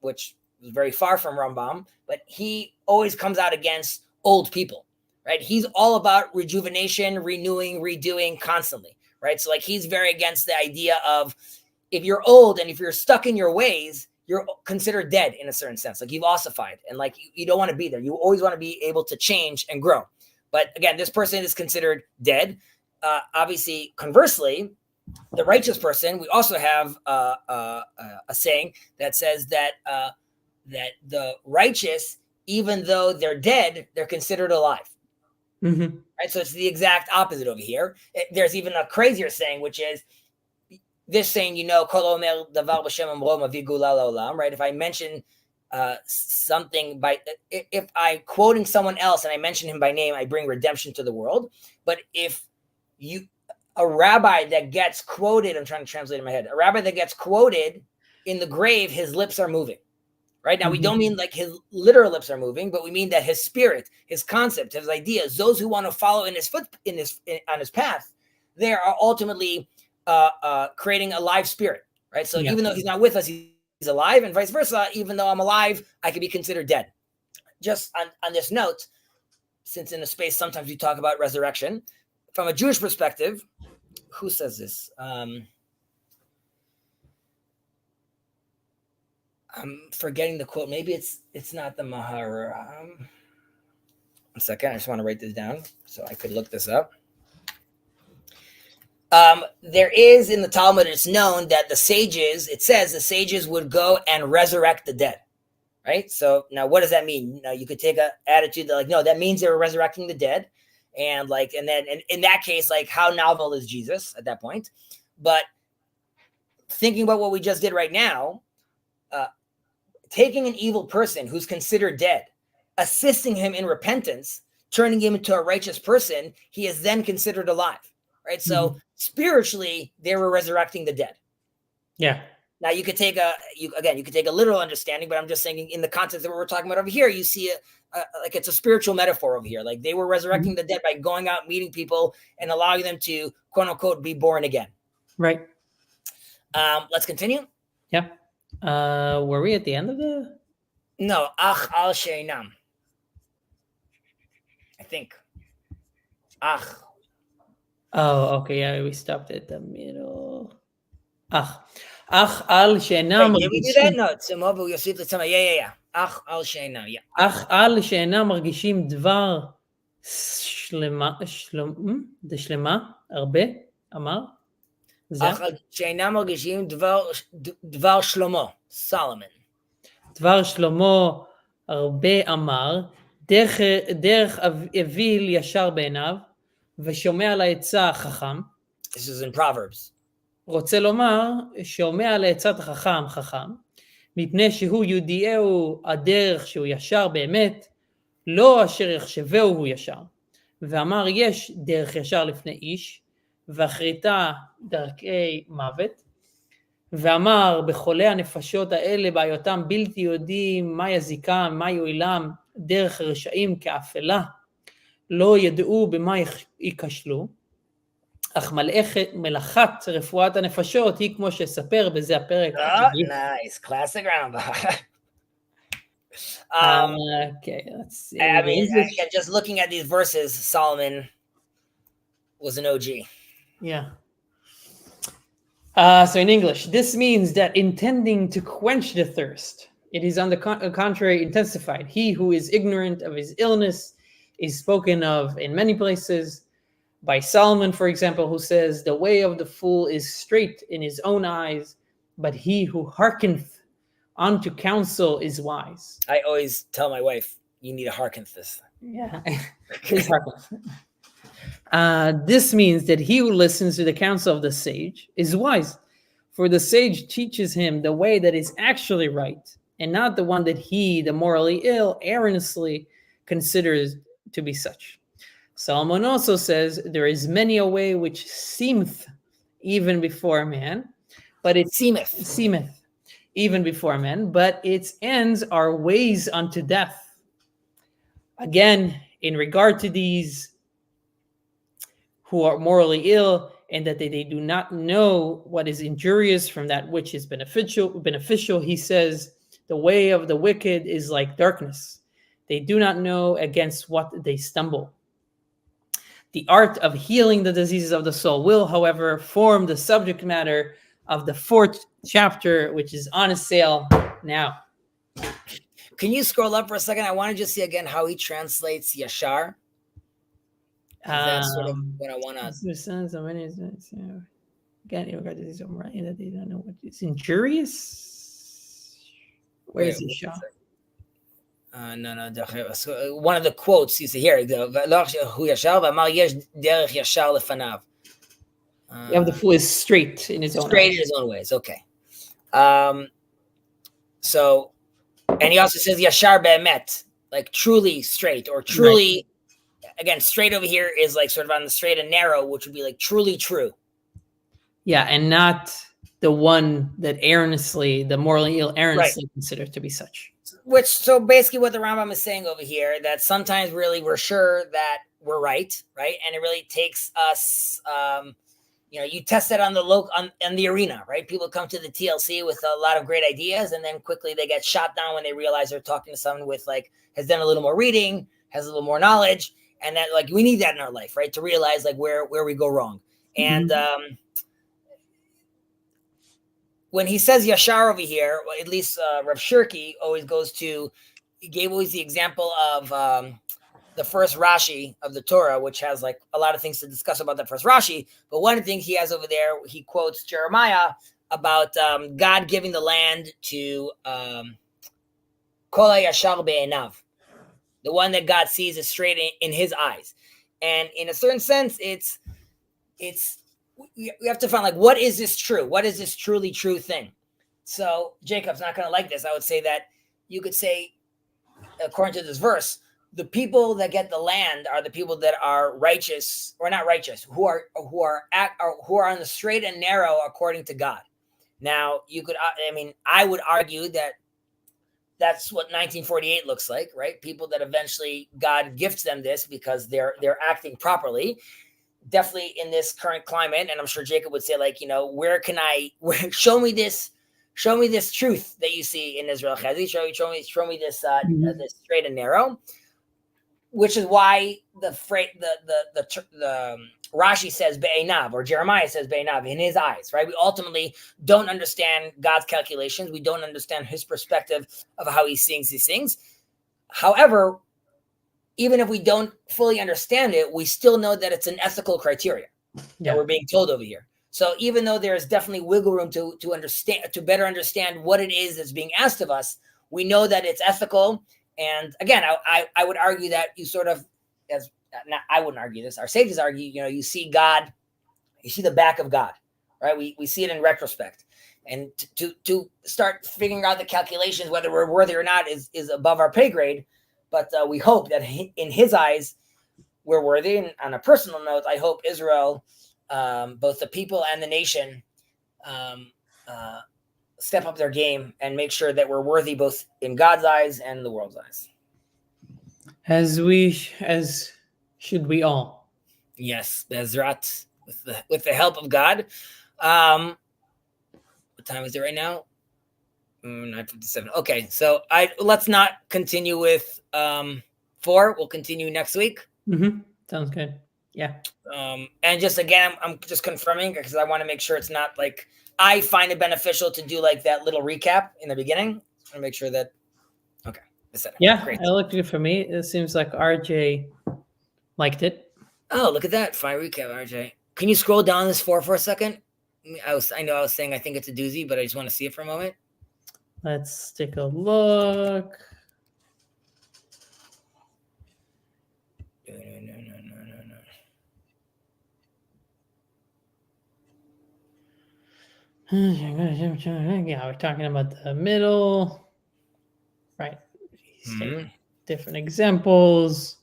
which is very far from Rambam, but he always comes out against old people, right? He's all about rejuvenation, renewing, redoing constantly, right? So like he's very against the idea of if you're old and if you're stuck in your ways, you're considered dead in a certain sense. Like you've ossified and like you don't want to be there. You always want to be able to change and grow. But again, this person is considered dead. Obviously, conversely, the righteous person, we also have a saying that says that that the righteous, even though they're dead, they're considered alive. Mm-hmm. Right? So it's the exact opposite over here. There's even a crazier saying, which is this saying, Kol omer davar b'shem amro mavi gula la'olam, right? If I mention something if I quoting someone else and I mention him by name, I bring redemption to the world. But if a rabbi that gets quoted, I'm trying to translate in my head, a rabbi that gets quoted in the grave, his lips are moving. Right now, we don't mean like his literal lips are moving, but we mean that his spirit, his concept, his ideas, those who want to follow in his on his path, they are ultimately creating a live spirit, right? So even though he's not with us, he's alive, and vice versa. Even though I'm alive, I could be considered dead. Just on this note, since in a space sometimes we talk about resurrection, from a Jewish perspective, who says this? I'm forgetting the quote. Maybe it's not the Mahar. 1 second. I just want to write this down so I could look this up. There is in the Talmud, it's known that it says the sages would go and resurrect the dead. Right? So now what does that mean? You could take an attitude that no, that means they were resurrecting the dead. And then in that case, how novel is Jesus at that point? But thinking about what we just did right now, taking an evil person who's considered dead, assisting him in repentance, turning him into a righteous person, he is then considered alive, right? So spiritually, they were resurrecting the dead. Yeah. Now you could take a literal understanding, but I'm just saying in the context of what we're talking about over here, you see it's a spiritual metaphor over here. Like they were resurrecting the dead by going out, meeting people, and allowing them to quote unquote be born again. Right. Let's continue. Yeah. Were we at the end of the? No, ach al sheinam. I think. Ach. Oh, okay. Yeah, we stopped at the middle. Ach al sheinam. Did we do that? No, it's Mobu Yosef L'Tzama. Yeah. Ach al sheinam. Yeah. Ach al sheinam margishim dvar shlema הרבה אמר. ach al sheinam margishim dvar Shlomo. Solomon. דבר שלמה הרבה אמר, דרך אוויל ישר בעיניו, ושומע לעצה החכם. This is in Proverbs. רוצה לומר, שומע לעצת החכם חכם, מפני שהוא יודיעהו הדרך שהוא ישר באמת, לא אשר יחשבהו הוא ישר. ואמר יש דרך ישר לפני איש, ואחריתה דרכי מוות, ואמר בחולי הנפשות האלה בהיותם בלתי יודעים מה יזיקם, מה יועילם, דרך רשעים כאפלה, לא ידעו במה ייכשלו, אך מלאכת רפואת הנפשות היא כמו שספר בזה הפרק. Nice, classic Rambam. Okay, let's see. I mean, again, just looking at these verses, Solomon was an OG. Yeah. So in English, this means that intending to quench the thirst, it is on the contrary intensified. He who is ignorant of his illness is spoken of in many places by Solomon, for example, who says, the way of the fool is straight in his own eyes, but he who hearkeneth unto counsel is wise. I always tell my wife, you need to hearken to this. Yeah. Please hearken. This means that he who listens to the counsel of the sage is wise, for the sage teaches him the way that is actually right, and not the one that he, the morally ill, erroneously considers to be such. Solomon also says, there is many a way which seemeth even before a man, but it seemeth even before men, but its ends are ways unto death. Again, in regard to these who are morally ill, and that they do not know what is injurious from that which is beneficial, he says, the way of the wicked is like darkness. They do not know against what they stumble. The art of healing the diseases of the soul will, however, form the subject matter of the 4th chapter, which is on sale now. Can you scroll up for a second? I want to just see again how he translates yashar. That's sort of what I want to. Again, in regard to these, that they don't know what is injurious. Where is yashar? No. One of the quotes you see here. You have the fool is straight in his own straight in his own ways. Okay. So, and he also says yashar be'emet, like truly straight or truly. Right. Again, straight over here is like sort of on the straight and narrow, which would be like truly true. Yeah, and not the one that the morally ill erroneously considered to be such. So basically what the Rambam is saying over here, that sometimes really we're sure that we're right? And it really takes us, you test it on the arena, right? People come to the TLC with a lot of great ideas, and then quickly they get shot down when they realize they're talking to someone with has done a little more reading, has a little more knowledge. And that we need that in our life, right? To realize where we go wrong. And when he says yashar over here, at least Rav Shirky always gave the example of the first Rashi of the Torah, which has a lot of things to discuss about the first Rashi. But one thing he has over there, he quotes Jeremiah about God giving the land to Kol HaYashar Be'enav. The one that God sees is straight in his eyes. And in a certain sense, we have to find what is this true? What is this truly true thing? So Jacob's not going to like this. I would say that you could say, according to this verse, the people that get the land are the people that are righteous or not righteous, who are on the straight and narrow according to God. Now I would argue that that's what 1948 looks like, right? People that eventually God gifts them this because they're acting properly. Definitely in this current climate, and I'm sure Jacob would say, show me this truth that you see in Israel. Show me this this straight and narrow, which is why the Rashi says be'enav, or Jeremiah says be'enav, in his eyes, right? We ultimately don't understand God's calculations. We don't understand his perspective of how he sees these things. However, even if we don't fully understand it, we still know that it's an ethical criteria that we're being told over here. So even though there is definitely wiggle room to understand, to better understand what it is that's being asked of us, we know that it's ethical. And again, I would argue that you sort of, I wouldn't argue this. Our sages argue, you see God, you see the back of God, right? We see it in retrospect. And to start figuring out the calculations, whether we're worthy or not, is above our pay grade. But we hope that in his eyes, we're worthy. And on a personal note, I hope Israel, both the people and the nation, step up their game and make sure that we're worthy both in God's eyes and the world's eyes. As should we all. Yes, Bezrat, with the help of God. What time is it right now? 9:57. Okay, so let's not continue with 4. We'll continue next week. Mm-hmm. Sounds good. Yeah. And just again, I'm just confirming because I want to make sure it's not I find it beneficial to do that little recap in the beginning. I want to make sure that. Okay. Yeah, great. It looked good for me. It seems like RJ liked it. Oh, look at that. Fine recap, RJ. Can you scroll down this 4 for a second? I know I was saying I think it's a doozy, but I just want to see it for a moment. Let's take a look. Yeah, we're talking about the middle, right? Mhm. Different examples.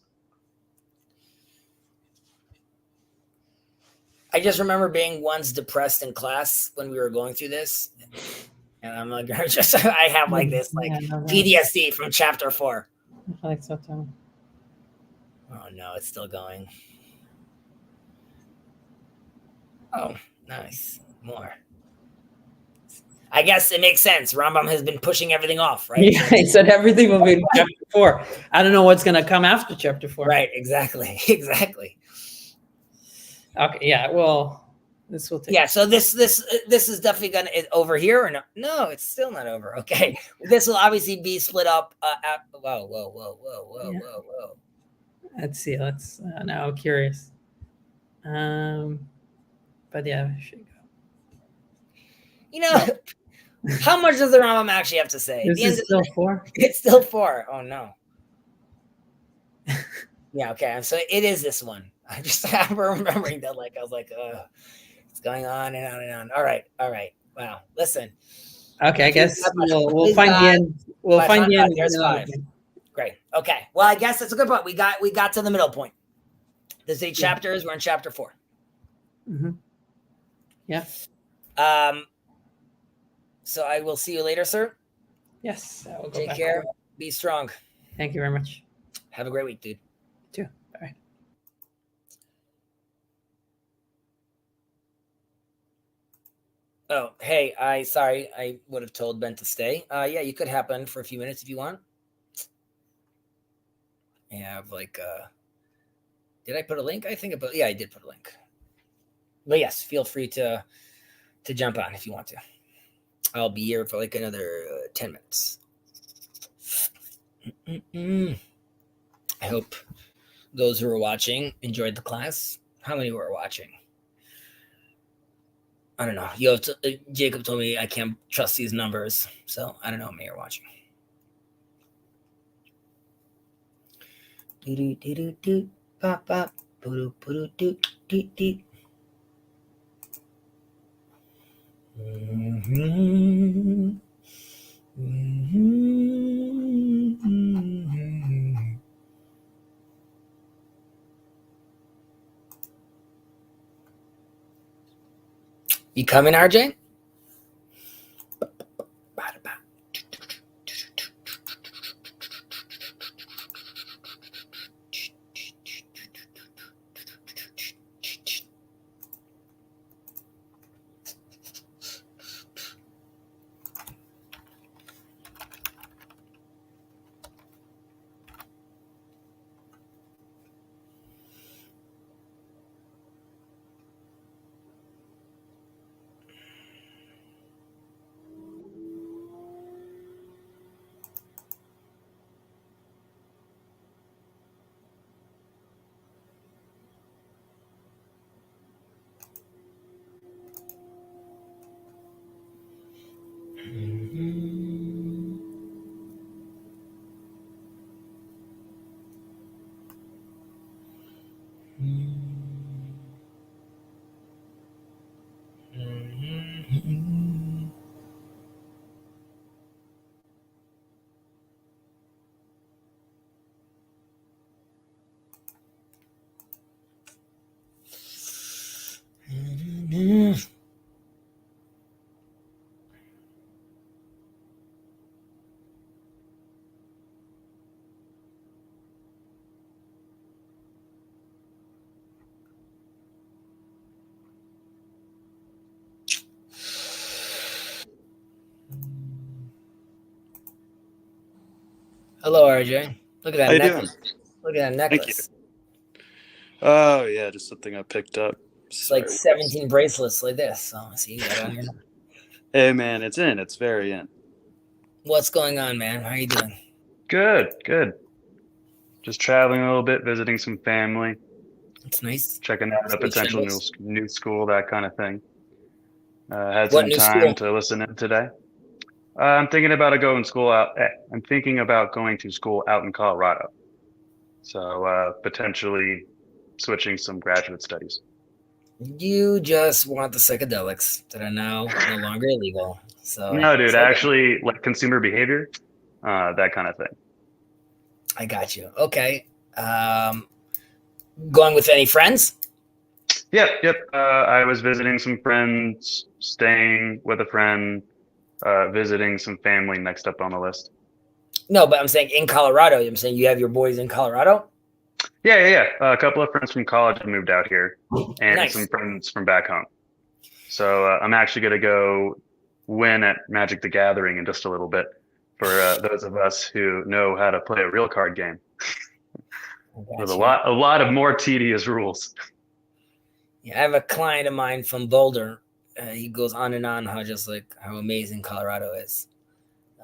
I just remember being once depressed in class when we were going through this, and I'm like, I have like this like PTSD from chapter 4. I like so too. Oh no, it's still going. Oh, nice. More. I guess it makes sense. Rambam has been pushing everything off, right? Yeah, he said everything will be in chapter 4. I don't know what's going to come after chapter 4. Right, exactly. Exactly. Okay, yeah, well, this will take. Yeah, so this is definitely gonna over here or no? No, it's still not over. Okay, this will obviously be split up. Whoa. Let's see. Let's now I'm curious. But yeah, I should go. You know, how much does the Rambam actually have to say? This is still 4. It's still 4. Oh no. Yeah. Okay. So it is this one. I'm remembering that. Like I was like, it's going on and on and on. All right. Wow. Listen. Okay, I guess we'll find the end. We'll find the end. There's 5. Great. Okay. Well, I guess that's a good point. We got to the middle point. There's 8 chapters. We're in chapter 4. Mm-hmm. Yeah. So I will see you later, sir. Yes. I will go Take back care. over. Be strong. Thank you very much. Have a great week, dude. You too. Bye. Oh, hey, I would have told Ben to stay. Yeah, you could happen for a few minutes if you want. I have like did I put a link? I did put a link. But yes, feel free to jump on if you want to. I'll be here for like another 10 minutes. I hope those who are watching enjoyed the class. How many were watching? I don't know. Jacob told me I can't trust these numbers, so I don't know how many are watching. Pop pop. You coming, RJ? Hello, RJ. Look at that necklace. Look at that necklace. Thank you. Oh yeah, just something I picked up. It's like 17 bracelets like this. So see, you got it on your neck. Hey man, it's in. It's very in. What's going on, man? How are you doing? Good. Just traveling a little bit, visiting some family. That's nice. Checking out a potential new school, that kind of thing. Had What some new time school? to listen in today. I'm thinking about going to school out in Colorado. So potentially switching some graduate studies. You just want the psychedelics that are now no longer illegal. So No, dude, so okay. actually, like consumer behavior, that kind of thing. I got you. Okay. Going with any friends? Yep. I was visiting some friends, staying with a friend, visiting some family next up on the list. No, but I'm saying in Colorado. I'm saying you have your boys in Colorado. Yeah. A couple of friends from college have moved out here, and some Nice. friends from back home. So I'm actually going to go win at Magic the Gathering in just a little bit for those of us who know how to play a real card game with a Gotcha. lot of more tedious rules. Yeah, I have a client of mine from Boulder. He goes on and on how amazing Colorado is.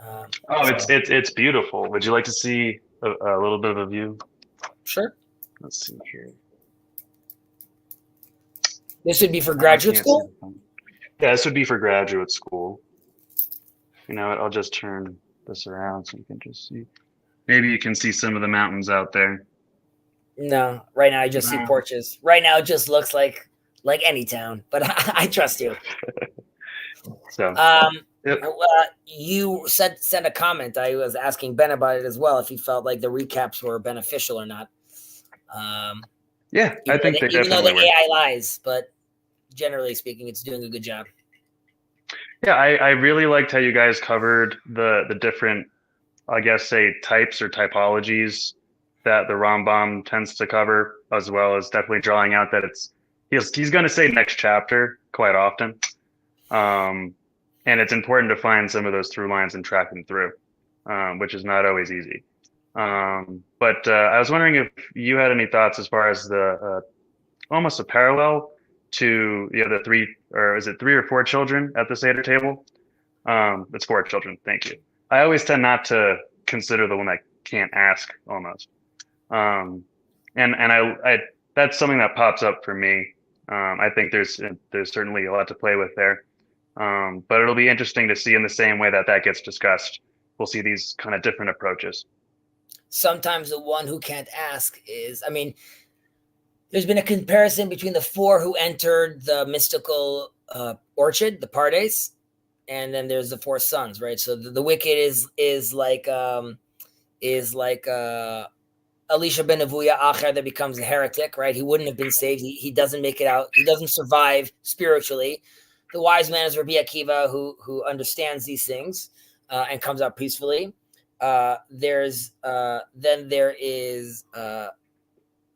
Oh, So, it's beautiful. Would you like to see a little bit of a view? sure. Let's see here. This would be for I graduate can't see school. the phone. Yeah, this would be for graduate school. You know what? I'll just turn this around so you can just see. Maybe you can see some of the mountains out there. No, right now I just see No. porches. Right now it just looks like any town, but I trust you. So, yep. You sent a comment. I was asking Ben about it as well, if he felt like the recaps were beneficial or not. Yeah, I think they even though definitely the were. AI lies, but generally speaking, it's doing a good job. Yeah, I really liked how you guys covered the different, I guess, say types or typologies that the Rambam tends to cover, as well as definitely drawing out that he's going to say next chapter quite often, and it's important to find some of those through lines and track them through, which is not always easy. But I was wondering if you had any thoughts as far as the almost a parallel to the other three, or is it 3 or 4 children at the Seder table? It's 4 children. Thank you. I always tend not to consider the one that can't ask almost. And I that's something that pops up for me. I think there's certainly a lot to play with there. But it'll be interesting to see in the same way that gets discussed. We'll see these kind of different approaches. Sometimes the one who can't ask is, I mean, there's been a comparison between the 4 who entered the mystical orchard, the Pardes, and then there's the 4 sons, right? So the wicked is like Elisha ben Avuya Acher that becomes a heretic, right? He wouldn't have been saved. He doesn't make it out. He doesn't survive spiritually. The wise man is Rabbi Akiva, who understands these things and comes out peacefully. Then there is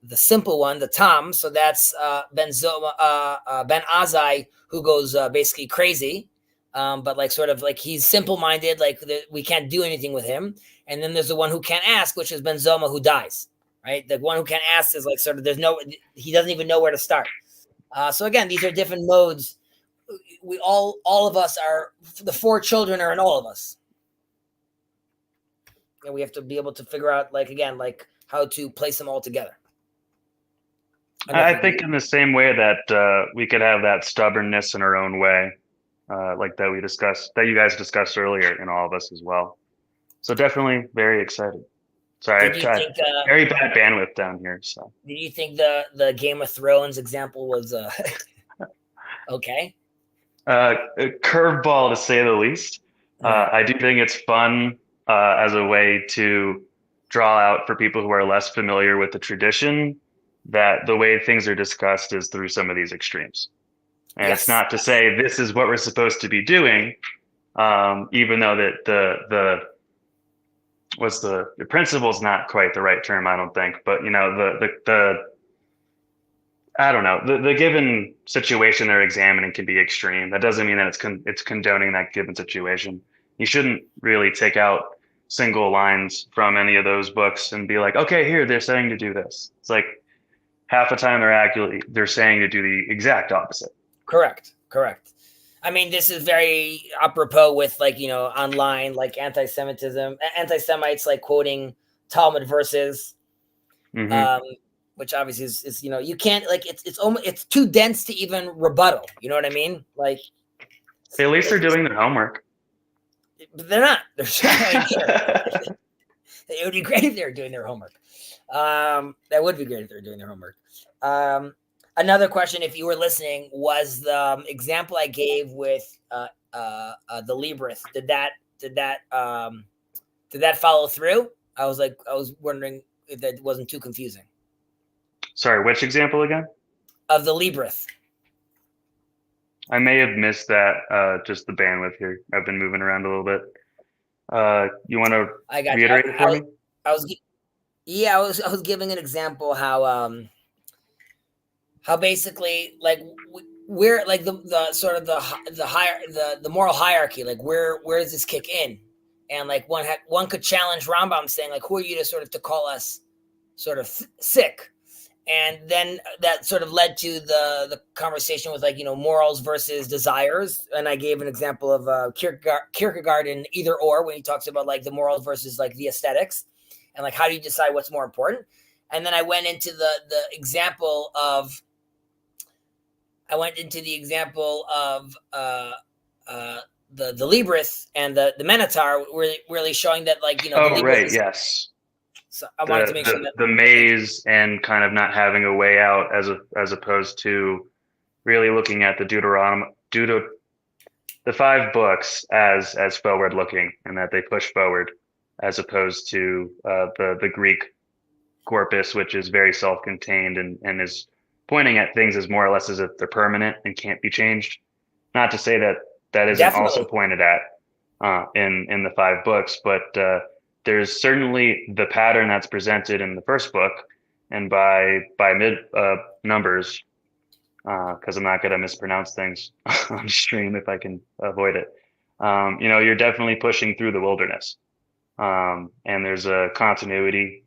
the simple one, the Tam. So that's Ben Azai, who goes basically crazy, but like sort of like he's simple-minded, like we can't do anything with him. And then there's the one who can't ask, which is Ben Zoma, who dies, right? The one who can't ask is like sort of he doesn't even know where to start. So again, these are different modes. We all of us are, the 4 children are in all of us. And we have to be able to figure out, like, again, like how to place them all together. I think in the same way that we could have that stubbornness in our own way, like that you guys discussed earlier in all of us as well. So definitely very excited. Sorry, I've tried very bad bandwidth down here. So did you think the Game of Thrones example was okay? A curveball to say the least. I do think it's fun as a way to draw out for people who are less familiar with the tradition that the way things are discussed is through some of these extremes. And It's not to say this is what we're supposed to be doing, even though that the principle is not quite the right term, I don't think. But I don't know, the given situation they're examining can be extreme. That doesn't mean that it's condoning that given situation. You shouldn't really take out single lines from any of those books and be like, okay, here they're saying to do this. It's like half the time they're saying to do the exact opposite. Correct. I mean, this is very apropos with, like, online, like anti-Semites, like quoting Talmud verses, which obviously is you can't, like, it's too dense to even rebuttal. You know what I mean? Like, at least they're doing their homework. But they're not. They're trying. It would be great if they were doing their homework. That would be great if they were doing their homework. another question, if you were listening, was the example I gave with the Librith. Did that follow through? I was wondering if that wasn't too confusing. Sorry, which example again? Of the Librith. I may have missed that. Just the bandwidth here. I've been moving around a little bit. You want to reiterate it for me? I was giving an example how basically like we're like the sort of the higher the moral hierarchy, like where does this kick in? And like one could challenge Rambam saying like, who are you to sort of to call us sort of sick? And then that sort of led to the conversation with like, morals versus desires. And I gave an example of Kierkegaard in Either Or, when he talks about like the morals versus like the aesthetics, and like how do you decide what's more important. And then I went into the example of the Librith and the Minotaur, really showing that like, oh, right, yes. So I wanted to make sure that the maze and kind of not having a way out, as opposed to really looking at the the 5 books as forward looking, and that they push forward, as opposed to the Greek corpus, which is very self-contained and is pointing at things as more or less as if they're permanent and can't be changed. Not to say that isn't Definitely also pointed at in the 5 books, but there's certainly the pattern that's presented in the first book, and by mid numbers, because I'm not going to mispronounce things on stream if I can avoid it. You're definitely pushing through the wilderness, and there's a continuity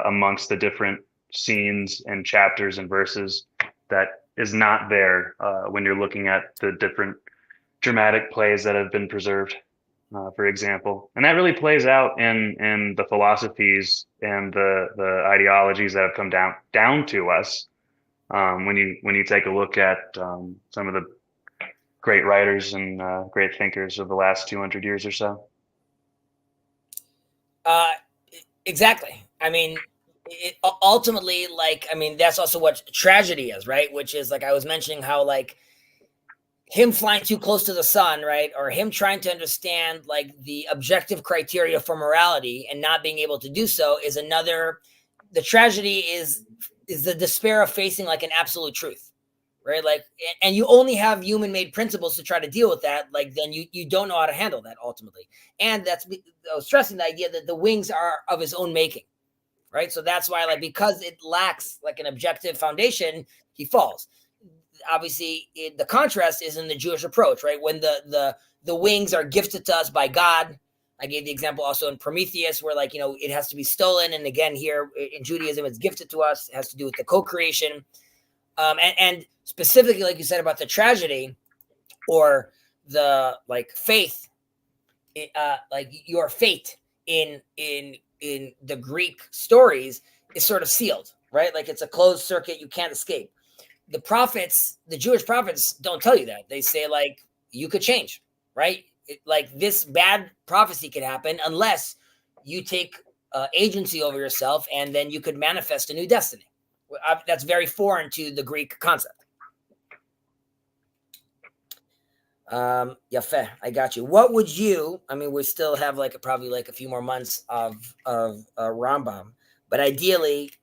amongst the different scenes and chapters and verses that is not there when you're looking at the different dramatic plays that have been preserved. For example, and that really plays out in the philosophies and the ideologies that have come down to us. When you take a look at some of the great writers and great thinkers of the last 200 years or so. Exactly. I mean, ultimately, like, I mean, that's also what tragedy is, right? Which is like I was mentioning how like him flying too close to the sun, right? Or him trying to understand like the objective criteria for morality and not being able to do so is another. The tragedy is the despair of facing like an absolute truth, right? Like, and you only have human made principles to try to deal with that. Like, then you don't know how to handle that ultimately. And I was stressing the idea that the wings are of his own making, right? So that's why, like, because it lacks like an objective foundation, he falls. Obviously, the contrast is in the Jewish approach, right? When the wings are gifted to us by God. I gave the example also in Prometheus, where like, it has to be stolen. And again, here in Judaism, it's gifted to us. It has to do with the co-creation. And specifically, like you said about the tragedy or the like faith, like your fate in the Greek stories is sort of sealed, right? Like it's a closed circuit. You can't escape. The Jewish prophets don't tell you that. They say like, you could change, right? Like this bad prophecy could happen unless you take agency over yourself, and then you could manifest a new destiny. That's very foreign to the Greek concept. Yafeh, I got you. What would you, I mean, we still have like probably like a few more months of Rambam, but ideally,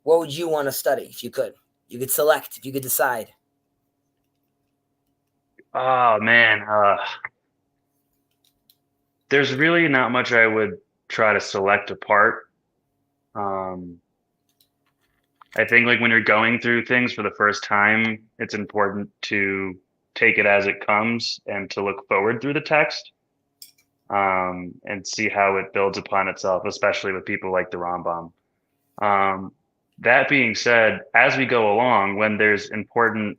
what would you want to study if you could? You could select, if you could decide. Oh man, there's really not much I would try to select apart. I think like when you're going through things for the first time, it's important to take it as it comes and to look forward through the text, and see how it builds upon itself, especially with people like the Rambam. That being said, as we go along, when there's important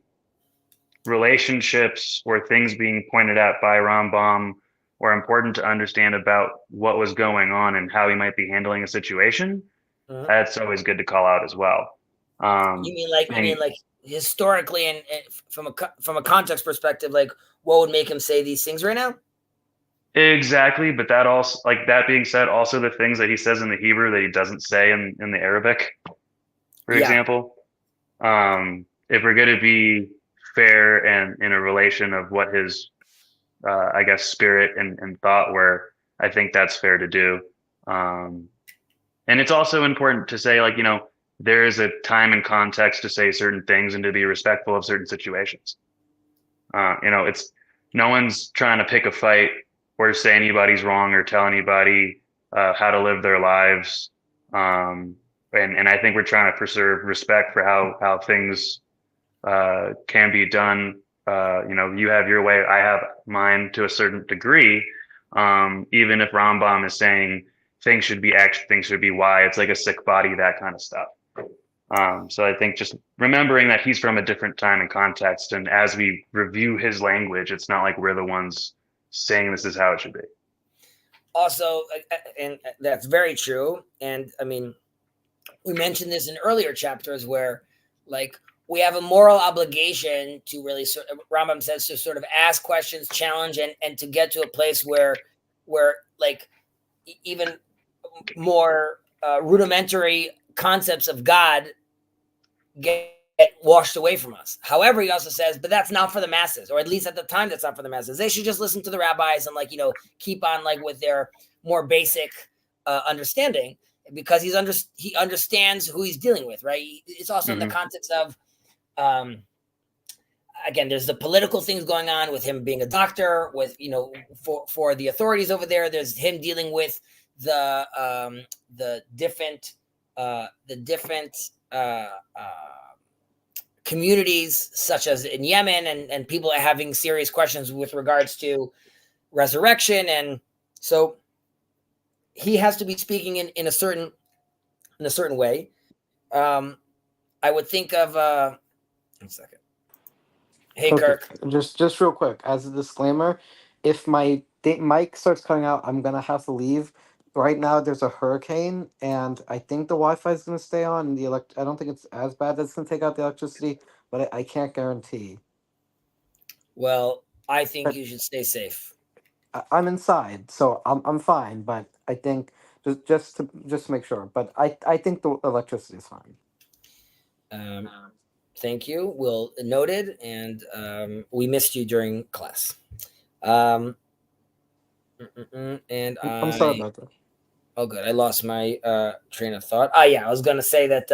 relationships or things being pointed out by Rambam, or important to understand about what was going on and how he might be handling a situation, that's always good to call out as well. You mean like historically and from a context perspective, like what would make him say these things right now? Exactly, but that also, like that being said, also the things that he says in the Hebrew that he doesn't say in the Arabic, for example. if we're going to be fair and in a relation of what his, I guess, spirit and thought were, I think that's fair to do. And it's also important to say, like, there is a time and context to say certain things and to be respectful of certain situations. It's no one's trying to pick a fight or say anybody's wrong or tell anybody how to live their lives. And I think we're trying to preserve respect for how things can be done. You have your way, I have mine to a certain degree. Even if Rambam is saying things should be X, things should be Y, it's like a sick body, that kind of stuff. So I think just remembering that he's from a different time and context, and as we review his language, it's not like we're the ones saying this is how it should be. Also, and that's very true. And I mean, we mentioned this in earlier chapters where, like, we have a moral obligation to really, Rambam says, to sort of ask questions, challenge, and to get to a place where like even more rudimentary concepts of God get washed away from us. However, he also says, but that's not for the masses, or at least at the time, that's not for the masses. They should just listen to the rabbis and, like, keep on, like, with their more basic understanding, because he understands who he's dealing with, right? It's also in the context of, again, there's the political things going on with him being a doctor, with, for the authorities over there. There's him dealing with the different communities, such as in Yemen, and people are having serious questions with regards to resurrection. And so he has to be speaking in a certain way. I would think of, 1 second. Hey, Okay, Kirk. just real quick, as a disclaimer, if my mic starts cutting out, I'm gonna have to leave. Right now, there's a hurricane, and I think the Wi-Fi is gonna stay on. And I don't think it's as bad as it's gonna take out the electricity, but I can't guarantee. Well, I think But you should stay safe. I'm inside, so I'm fine. But I think just to make sure. But I think the electricity is fine. Thank you. Well noted. And we missed you during class. And I'm sorry about that. Oh, good. I lost my train of thought. Yeah, I was going to say that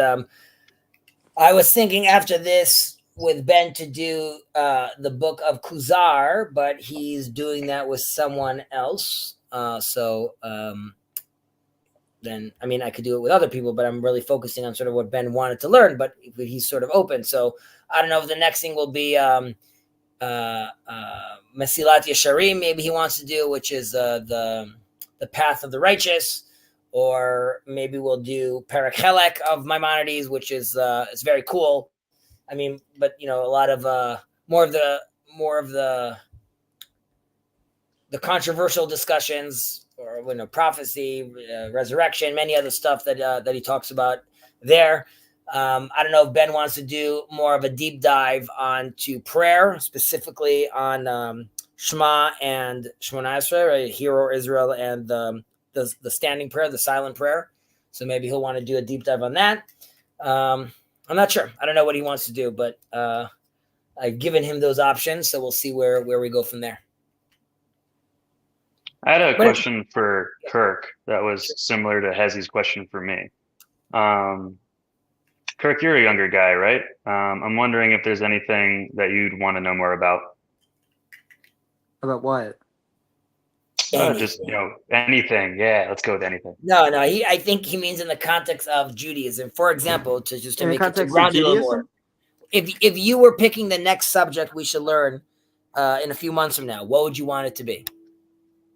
I was thinking after this with Ben to do the book of Kuzar, but he's doing that with someone else. Then, I mean, I could do it with other people, but I'm really focusing on sort of what Ben wanted to learn, but he's sort of open. So I don't know if the next thing will be Mesilat Yesharim, maybe he wants to do, which is the path of the righteous, or maybe we'll do Perek Helek of Maimonides, which is it's very cool. I mean, but a lot of more of the controversial discussions, or prophecy, resurrection, many other stuff that he talks about there. I don't know if Ben wants to do more of a deep dive onto prayer, specifically on Shema and Shemona Esrei, right? Hear, Israel, and the standing prayer, the silent prayer. So maybe he'll want to do a deep dive on that. I'm not sure. I don't know what he wants to do, but I've given him those options, so we'll see where we go from there. I had a question for Kirk that was similar to Hezy's question for me. Kirk, you're a younger guy, right? I'm wondering if there's anything that you'd want to know more about. About what? Just anything. Yeah, let's go with anything. No. I think he means in the context of Judaism. For example, to make it to ground it a little more. If you were picking the next subject we should learn in a few months from now, what would you want it to be?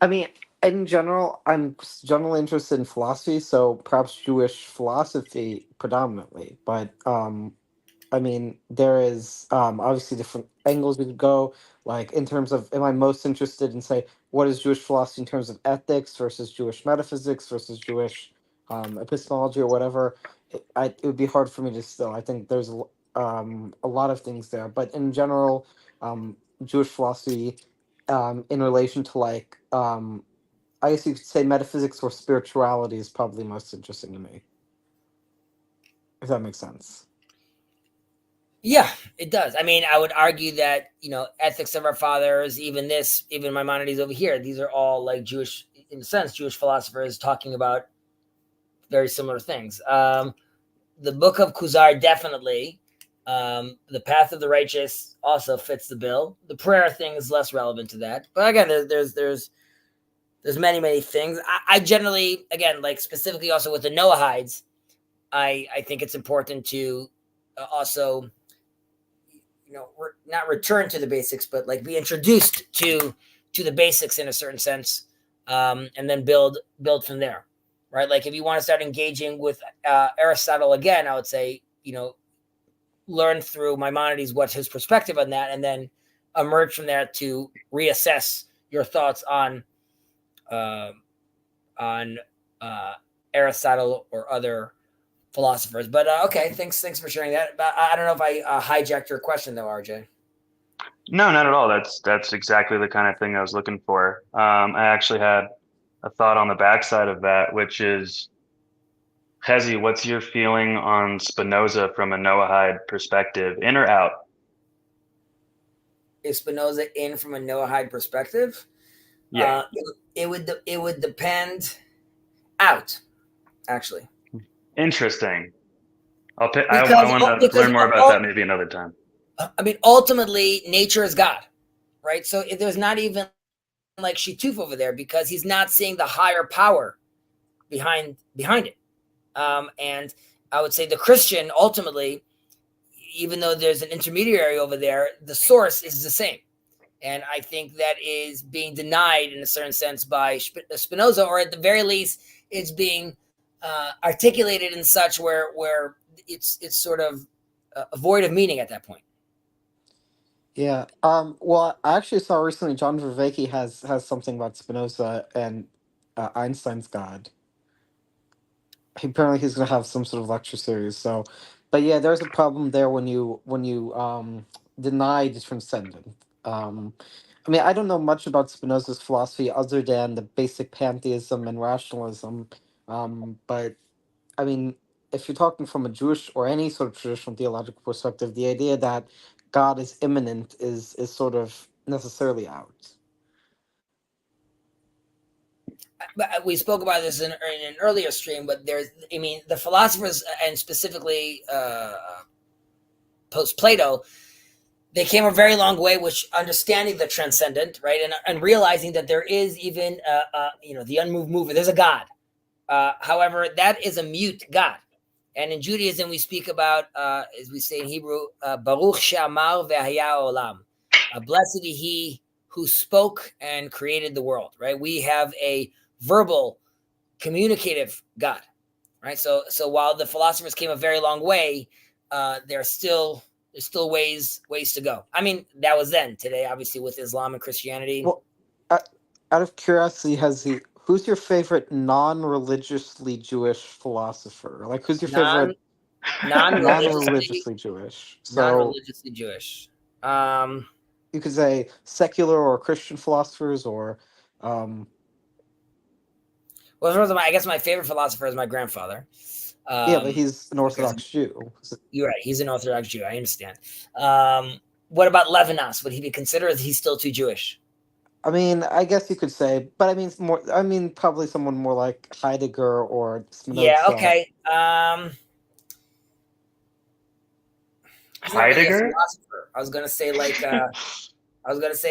I mean, in general, I'm generally interested in philosophy, so perhaps Jewish philosophy predominantly. But I mean, there is obviously different angles we could go. Like, in terms of, am I most interested in, say, what is Jewish philosophy in terms of ethics versus Jewish metaphysics versus Jewish epistemology or whatever? It would be hard for me to still. I think there's a lot of things there. But in general, Jewish philosophy in relation to, like, I guess you could say metaphysics or spirituality is probably most interesting to me. If that makes sense. Yeah, it does. I mean, I would argue that, ethics of our fathers, even Maimonides over here, these are all like Jewish, in a sense, Jewish philosophers talking about very similar things. The book of Kuzar, definitely. The path of the righteous also fits the bill. The prayer thing is less relevant to that. But again, there's many, many things. I generally, again, like specifically also with the Noahides, I think it's important to also, not return to the basics, but like be introduced to the basics in a certain sense, and then build from there, right? Like if you want to start engaging with Aristotle again, I would say, learn through Maimonides what's his perspective on that, and then emerge from there to reassess your thoughts on Aristotle or other philosophers. But okay, thanks for sharing that. But I don't know if I hijacked your question though, RJ. No, not at all. That's exactly the kind of thing I was looking for. I actually had a thought on the backside of that, which is, Chezi, what's your feeling on Spinoza from a Noahide perspective, in or out? Is Spinoza in from a Noahide perspective? Yeah. It would depend. Out, actually. Interesting. I want to learn more about that maybe another time. I mean, ultimately, nature is God, right? So there's not even like Shituf over there, because he's not seeing the higher power behind it. And I would say the Christian, ultimately, even though there's an intermediary over there, the source is the same. And I think that is being denied in a certain sense by Spinoza, or at the very least, it's being articulated in such where it's sort of a void of meaning at that point. Yeah. Well, I actually saw recently John Vervaeke has something about Spinoza and Einstein's God. Apparently, he's going to have some sort of lecture series. So, but yeah, there's a problem there when you deny the transcendent. I mean, I don't know much about Spinoza's philosophy other than the basic pantheism and rationalism. But I mean, if you're talking from a Jewish or any sort of traditional theological perspective, the idea that God is immanent is sort of necessarily out. But we spoke about this in an earlier stream, but the philosophers, and specifically post-Plato, they came a very long way with understanding the transcendent, right? And realizing that there is even, the unmoved mover. There's a God. However, that is a mute God. And in Judaism, we speak about, as we say in Hebrew, Baruch She'amar ve'haya olam. Blessed is he who spoke and created the world, right? We have a verbal, communicative God, right? So while the philosophers came a very long way, there's still ways to go. I mean, that was then. Today, obviously, with Islam and Christianity. Well, out of curiosity, who's your favorite non-religiously Jewish philosopher? Like, who's your favorite non-religiously Jewish? So non-religiously Jewish. You could say secular or Christian philosophers, or well, first of all, I guess my favorite philosopher is my grandfather. Yeah, but he's an Orthodox Jew. You're right. He's an Orthodox Jew. I understand. What about Levinas? Would he be considered? Or is he still too Jewish? I mean, I guess you could say, but I mean, more. I mean, probably someone more like Heidegger or Spinoza. Yeah. Okay. Heidegger. Really, I was gonna say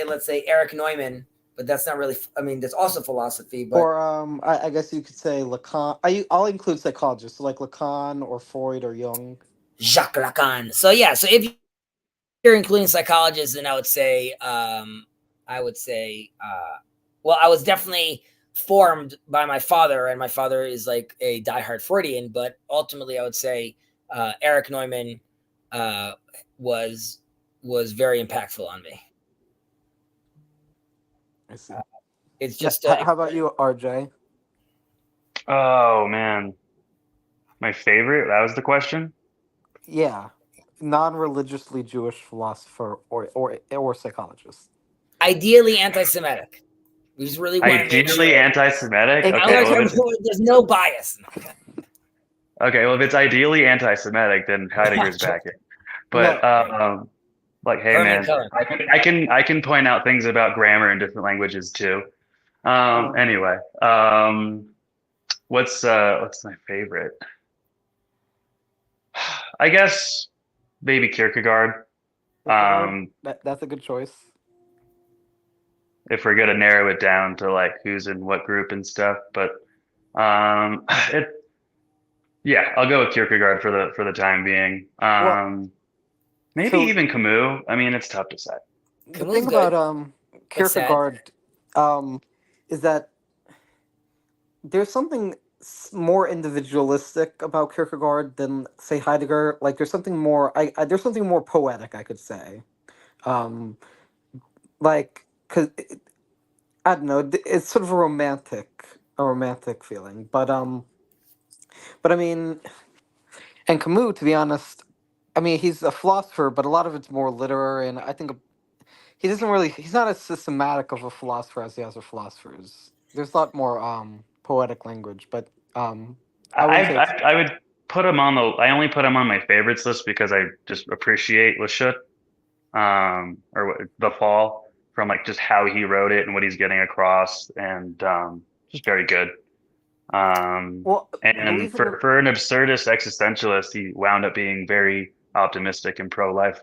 let's say Eric Neumann, but that's not really. I mean, that's also philosophy. But or I guess you could say Lacan. I'll include psychologists, so like Lacan or Freud or Jung. Jacques Lacan. So yeah. So if you're including psychologists, then I would say, well, I was definitely formed by my father, and my father is like a diehard Freudian. But ultimately, I would say Eric Neumann was very impactful on me. I see. It's just how about you, RJ? Oh man, my favorite. That was the question. Yeah, non-religiously Jewish philosopher or psychologist. Ideally anti-Semitic. We just really want ideally anti-Semitic. Okay, there's no bias. Okay, well, if it's ideally anti-Semitic, then Heidegger's back in. but No. like, hey Herman man, Cohen. I can point out things about grammar in different languages too. Anyway, what's my favorite? I guess maybe Kierkegaard. That's a good choice. If we're gonna narrow it down to like who's in what group and stuff, but it yeah, I'll go with Kierkegaard for the time being. Well, Maybe so even Camus. I mean, it's tough to say. the Camus thing good, about but sad. Kierkegaard is that there's something more individualistic about Kierkegaard than say Heidegger. Like there's something more there's something more poetic, I could say. Um like cuz I don't know, it's sort of a romantic feeling. But I mean, and Camus, to be honest, I mean, he's a philosopher, but a lot of it's more literary, and I think he's not as systematic of a philosopher as the other philosophers. There's a lot more poetic language, but I wouldn't say it's. I would put him on the. I only put him on my favorites list because I just appreciate Lachute, the Fall, from like just how he wrote it and what he's getting across, and just very good. Well, And believe it or for an absurdist existentialist, he wound up being very optimistic and pro-life,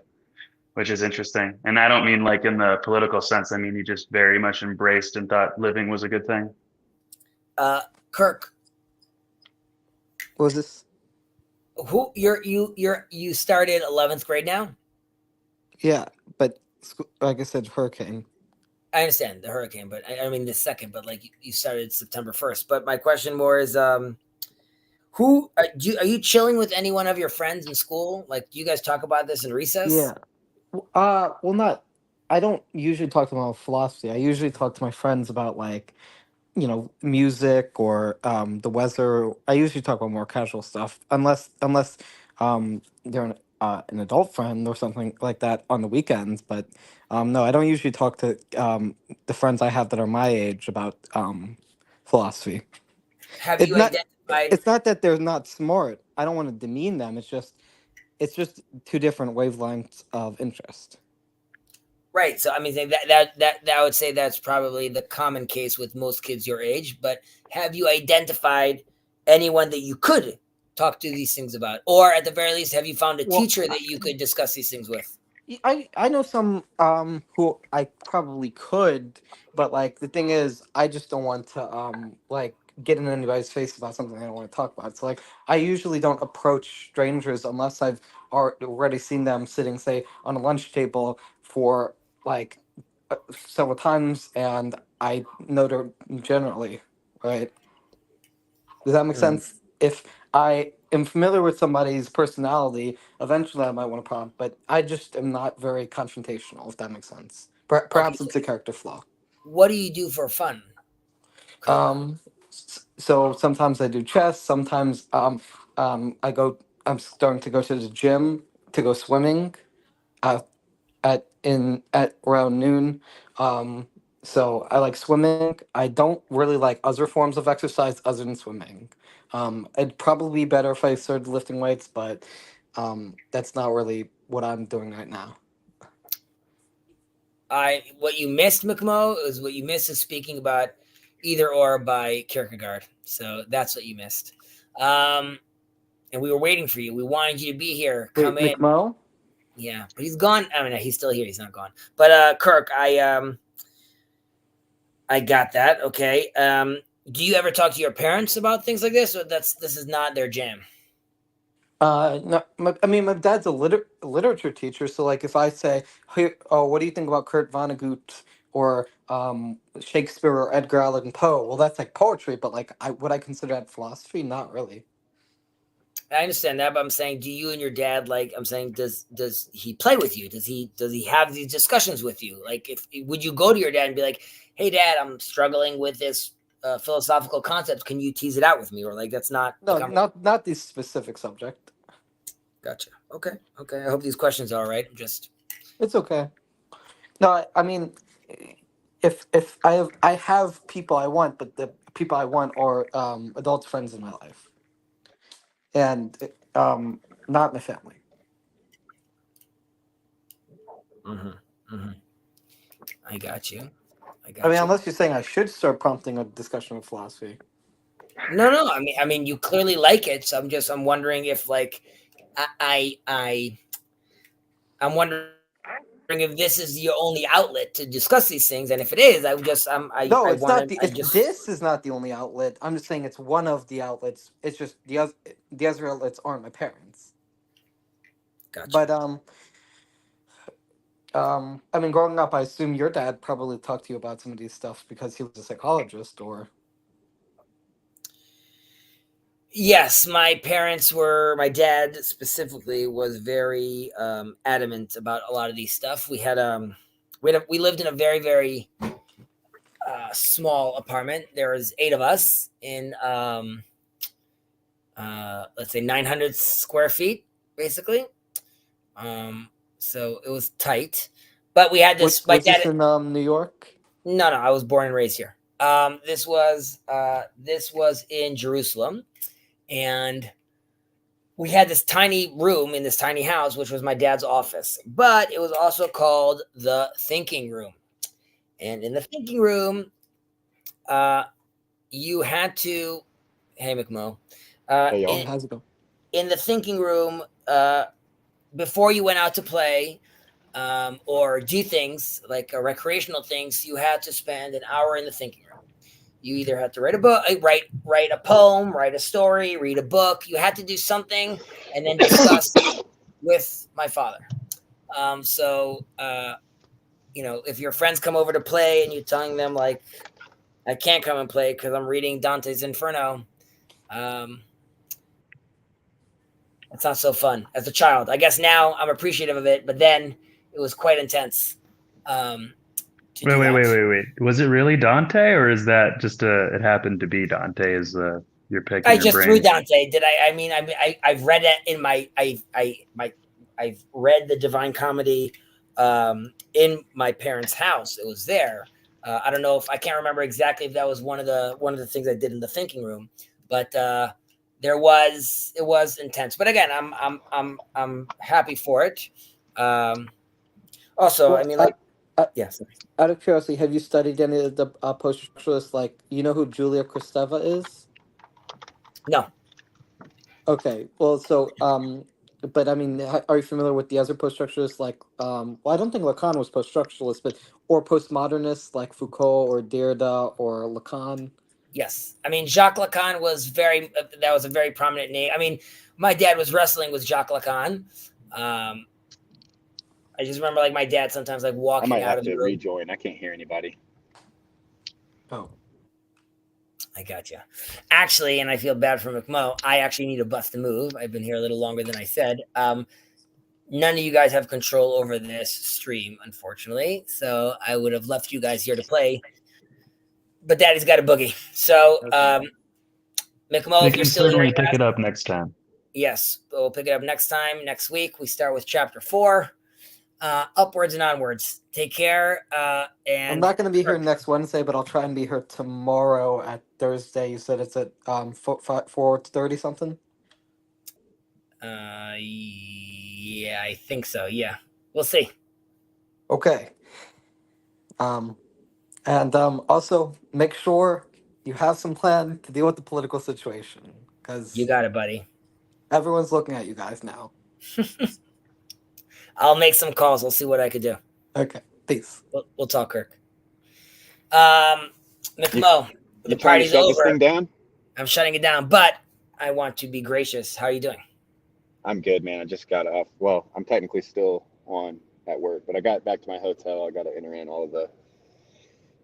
which is interesting. And I don't mean like in the political sense. I mean he just very much embraced and thought living was a good thing. Kirk, what was this? who you started 11th grade now? Yeah, but like I said, hurricane. I understand the hurricane, but I mean the second. But like you started September 1st. But my question more is, who are you chilling with any one of your friends in school? Like, do you guys talk about this in recess? Yeah. Well, not. I don't usually talk to them about philosophy. I usually talk to my friends about like music or the weather. I usually talk about more casual stuff, unless they're an adult friend or something like that on the weekends. But no, I don't usually talk to the friends I have that are my age about Have philosophy. you identified? It's not that they're not smart. I don't want to demean them. It's just two different wavelengths of interest. Right. So I mean that I would say that's probably the common case with most kids your age. But have you identified anyone that you could talk to these things about, or at the very least, have you found a Well, teacher that you could discuss these things with? I know some who I probably could, but like the thing is, I just don't want to like get in anybody's face about something I don't want to talk about. So like I usually don't approach strangers unless I've already seen them sitting, say, on a lunch table for like several times, and I know them generally, right? Does that make sense? If I am familiar with somebody's personality, eventually I might want to prompt, but I just am not very confrontational, if that makes sense. Okay. Perhaps it's a character flaw. What do you do for fun, Kirk? So sometimes I do chess, sometimes I'm starting to go to the gym to go swimming. Uh, at around noon. Um, so I like swimming. I don't really like other forms of exercise other than swimming. It'd probably be better if I started lifting weights, but that's not really what I'm doing right now. What you missed, McMo, is what you missed is speaking about Either Or by Kierkegaard. So that's what you missed. And we were waiting for you. We wanted you to be here. Come Wait, in. McMo? Yeah, but he's gone. I mean, he's still here. He's not gone. But Kirk, I got that. Okay. Do you ever talk to your parents about things like this, or this is not their jam? No, I mean, my dad's a literature teacher, so like if I say, hey, oh, what do you think about Kurt Vonnegut or Shakespeare or Edgar Allan Poe? Well, that's like poetry, but like, would I consider that philosophy? Not really. I understand that, but I'm saying, do you and your dad like? I'm saying, does he play with you? Does he have these discussions with you? Like, if would you go to your dad and be like, "Hey, Dad, I'm struggling with this philosophical concept. Can you tease it out with me?" Or like, that's not No, not this specific subject. Gotcha. Okay. I hope these questions are all right. Just It's okay. No, I mean, if I have people I want, but the people I want are adult friends in my life, and not my family. I got you. I mean, unless you're saying I should start prompting a discussion of philosophy. No. I mean, you clearly like it. So I'm wondering if like, I'm wondering if this is your only outlet to discuss these things, and if it is, No, I it's not. wanted, This is not the only outlet. I'm just saying it's one of the outlets. It's just the other outlets aren't my parents. Gotcha. But I mean, growing up, I assume your dad probably talked to you about some of these stuff because he was a psychologist, or. Yes, my dad specifically was very adamant about a lot of these stuff. We lived in a very, very small apartment. There was 8 of us in let's say 900 square feet, basically. So it was tight, but we had this. Was this in New York? No, I was born and raised here. This was in Jerusalem, and we had this tiny room in this tiny house, which was my dad's office, but it was also called the thinking room. And in the thinking room, you had to, hey, McMo, Hey, y'all. How's it going? In the thinking room, before you went out to play or do things like recreational things, you had to spend an hour in the thinking room. You either had to write a book, write a poem, write a story, read a book. You had to do something and then discuss with my father. If your friends come over to play and you're telling them like, I can't come and play because I'm reading Dante's Inferno, it's not so fun as a child. I guess now I'm appreciative of it, but then it was quite intense. Wait. Was it really Dante, or is that just it happened to be Dante as you're picking I your just brain? threw Dante. Did I? I mean, I've read it in I've read the Divine Comedy in my parents' house. It was there. I don't know I can't remember exactly if that was one of the things I did in the thinking room, but it was intense. But again, I'm happy for it. Also, Well, I mean, like, yes. Out of curiosity, have you studied any of the post-structuralists? Like, you know who Julia Kristeva is? No. Okay, well, so but I mean, are you familiar with the other post-structuralists? Like, well, I don't think Lacan was post-structuralist, or postmodernists like Foucault or Derrida or Lacan. Yes, I mean Jacques Lacan was that was a very prominent name. I mean, my dad was wrestling with Jacques Lacan. I just remember like my dad sometimes like walking out of the room. I might have to rejoin. I can't hear anybody. Oh, I gotcha. Actually, and I feel bad for McMo. I actually need a bus to move. I've been here a little longer than I said. None of you guys have control over this stream, unfortunately. So I would have left you guys here to play. But Daddy's got a boogie. So, McMo, if you're still here, certainly pick it up next time. Yes, we'll pick it up next time. Next week, we start with chapter 4. Upwards and onwards. Take care. And I'm not going to be here next Wednesday, but I'll try and be here tomorrow at Thursday. You said it's at 4:30 something. Yeah, I think so. Yeah, we'll see. Okay. And also make sure you have some plan to deal with the political situation, because you got it, buddy. Everyone's looking at you guys now. I'll make some calls. I'll see what I could do. Okay, peace. We'll talk, Kirk. McMo, the party's over. This thing down? I'm shutting it down, but I want to be gracious. How are you doing? I'm good, man. I just got off. Well, I'm technically still on at work, but I got back to my hotel. I got to enter in all of the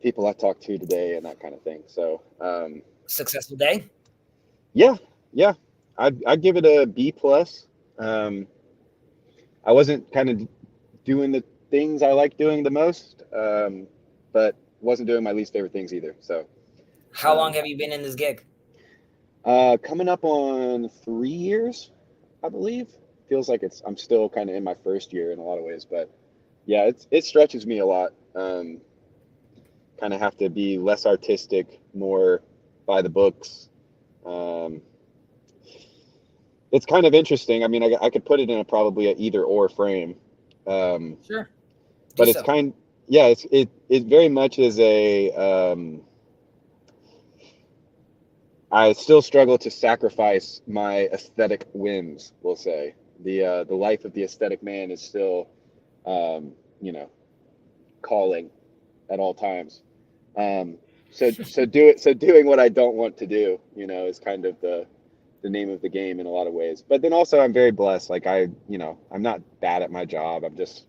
people I talked to today and that kind of thing. So, successful day? Yeah. I'd give it a B+. I wasn't kind of doing the things I like doing the most, but wasn't doing my least favorite things either. So, how long have you been in this gig? Coming up on 3 years, I believe. Feels like I'm still kind of in my first year in a lot of ways, but yeah, it stretches me a lot. Kind of have to be less artistic, more by the books. It's kind of interesting. I mean, I could put it in probably an either or frame. Sure. but it's it very much is a I still struggle to sacrifice my aesthetic whims, we'll say. The life of the aesthetic man is still calling at all times. So doing what I don't want to do, is kind of the name of the game in a lot of ways. But then also I'm very blessed. Like I'm not bad at my job. I'm just,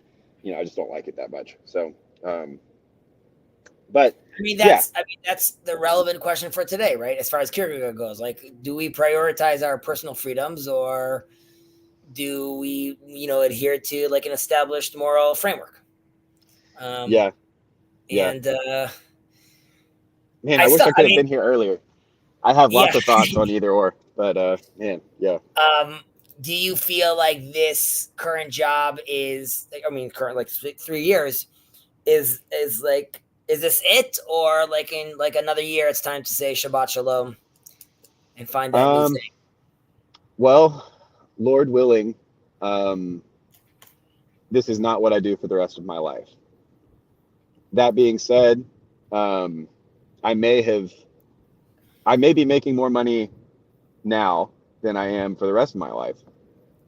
I just don't like it that much. So, but that's the relevant question for today, right? As far as Kierkegaard goes, like, do we prioritize our personal freedoms, or do we, adhere to like an established moral framework? And man, I wish I could have been here earlier. I have lots of thoughts on either or, but man, yeah. Do you feel like this current job is, current, like 3 years, is this it, or like in like another year it's time to say Shabbat Shalom and find that new thing? Well, Lord willing, this is not what I do for the rest of my life. That being said, I may be making more money now than I am for the rest of my life.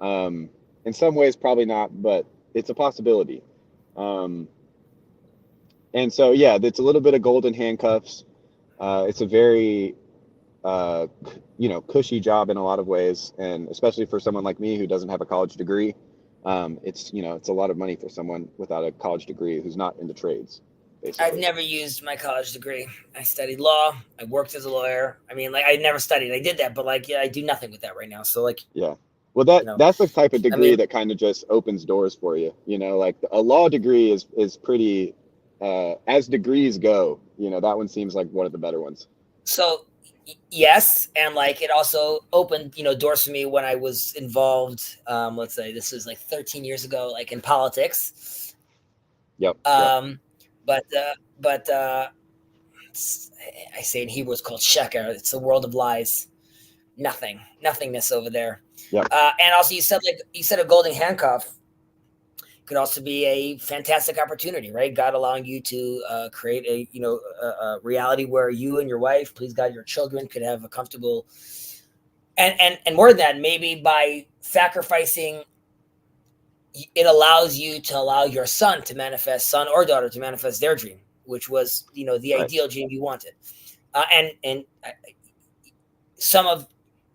In some ways, probably not, but it's a possibility. And so, yeah, it's a little bit of golden handcuffs. It's a very, cushy job in a lot of ways. And especially for someone like me who doesn't have a college degree, it's a lot of money for someone without a college degree who's not into trades. Basically. I've never used my college degree. I studied law. I worked as a lawyer. I never studied. I did that, but I do nothing with that right now. So yeah. Well, that's the type of degree that kind of just opens doors for you. Like a law degree is pretty, as degrees go, that one seems like one of the better ones. So yes. And it also opened, doors for me when I was involved. Let's say this was 13 years ago, in politics. Yep. But I say in Hebrew it's called sheker. It's the world of lies. Nothingness over there. Yep. And also you said a golden handcuff could also be a fantastic opportunity, right? God allowing you to create a reality where you and your wife, please God, your children could have a comfortable, and more than that, maybe by sacrificing, it allows you to allow your son or daughter to manifest their dream, which was, the ideal dream you wanted. And some of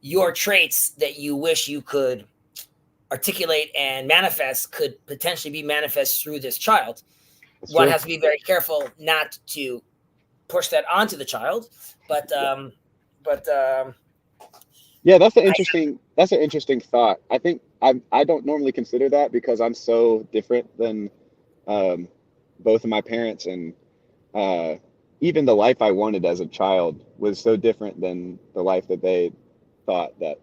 your traits that you wish you could articulate and manifest could potentially be manifest through this child. That's One true. has to be very careful not to push that onto the child, but yeah, that's an interesting thought. I think I don't normally consider that because I'm so different than both of my parents, and even the life I wanted as a child was so different than the life that they thought that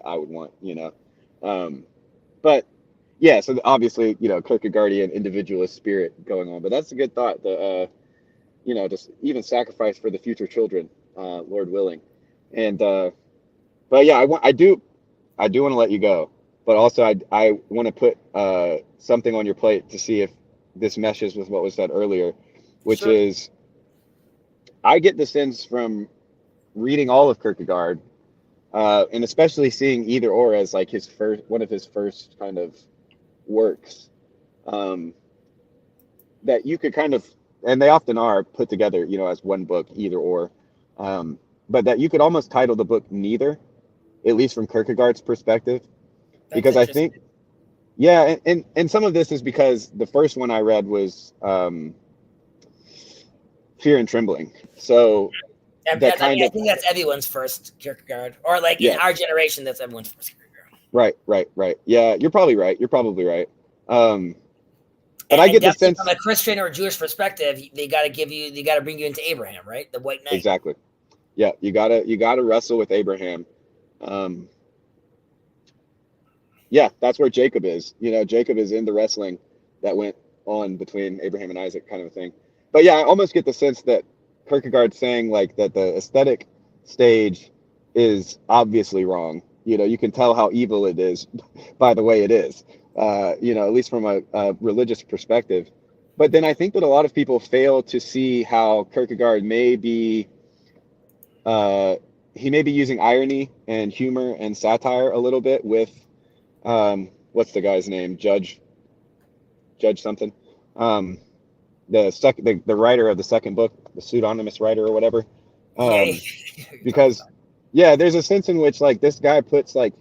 I would want, but yeah, so obviously, Kierkegaardian individualist spirit going on, but that's a good thought. Just even sacrifice for the future children, Lord willing. And but yeah, I do want to let you go, but also I want to put something on your plate to see if this meshes with what was said earlier, which Sure. is I get the sense from reading all of Kierkegaard, and especially seeing Either Or as one of his first kind of works, that you could kind of, and they often are put together, as one book, Either Or, but that you could almost title the book Neither, at least from Kierkegaard's perspective, because I think, yeah, and some of this is because the first one I read was Fear and Trembling, so. I think that's everyone's first Kierkegaard, or in our generation, that's everyone's first Kierkegaard. Right. Yeah, you're probably right. But I get the sense from a Christian or a Jewish perspective, they got to bring you into Abraham, right? The white knight. Exactly. Yeah, you gotta wrestle with Abraham. Yeah, that's where Jacob is. Jacob is in the wrestling that went on between Abraham and Isaac, kind of a thing. But yeah, I almost get the sense that Kierkegaard's saying that the aesthetic stage is obviously wrong. You can tell how evil it is by the way it is. At least from a religious perspective. but then I think that a lot of people fail to see how Kierkegaard may be, he may be using irony and humor and satire a little bit with, what's the guy's name? Judge something. The writer of the second book, the pseudonymous writer or whatever. Because yeah, there's a sense in which like this guy puts like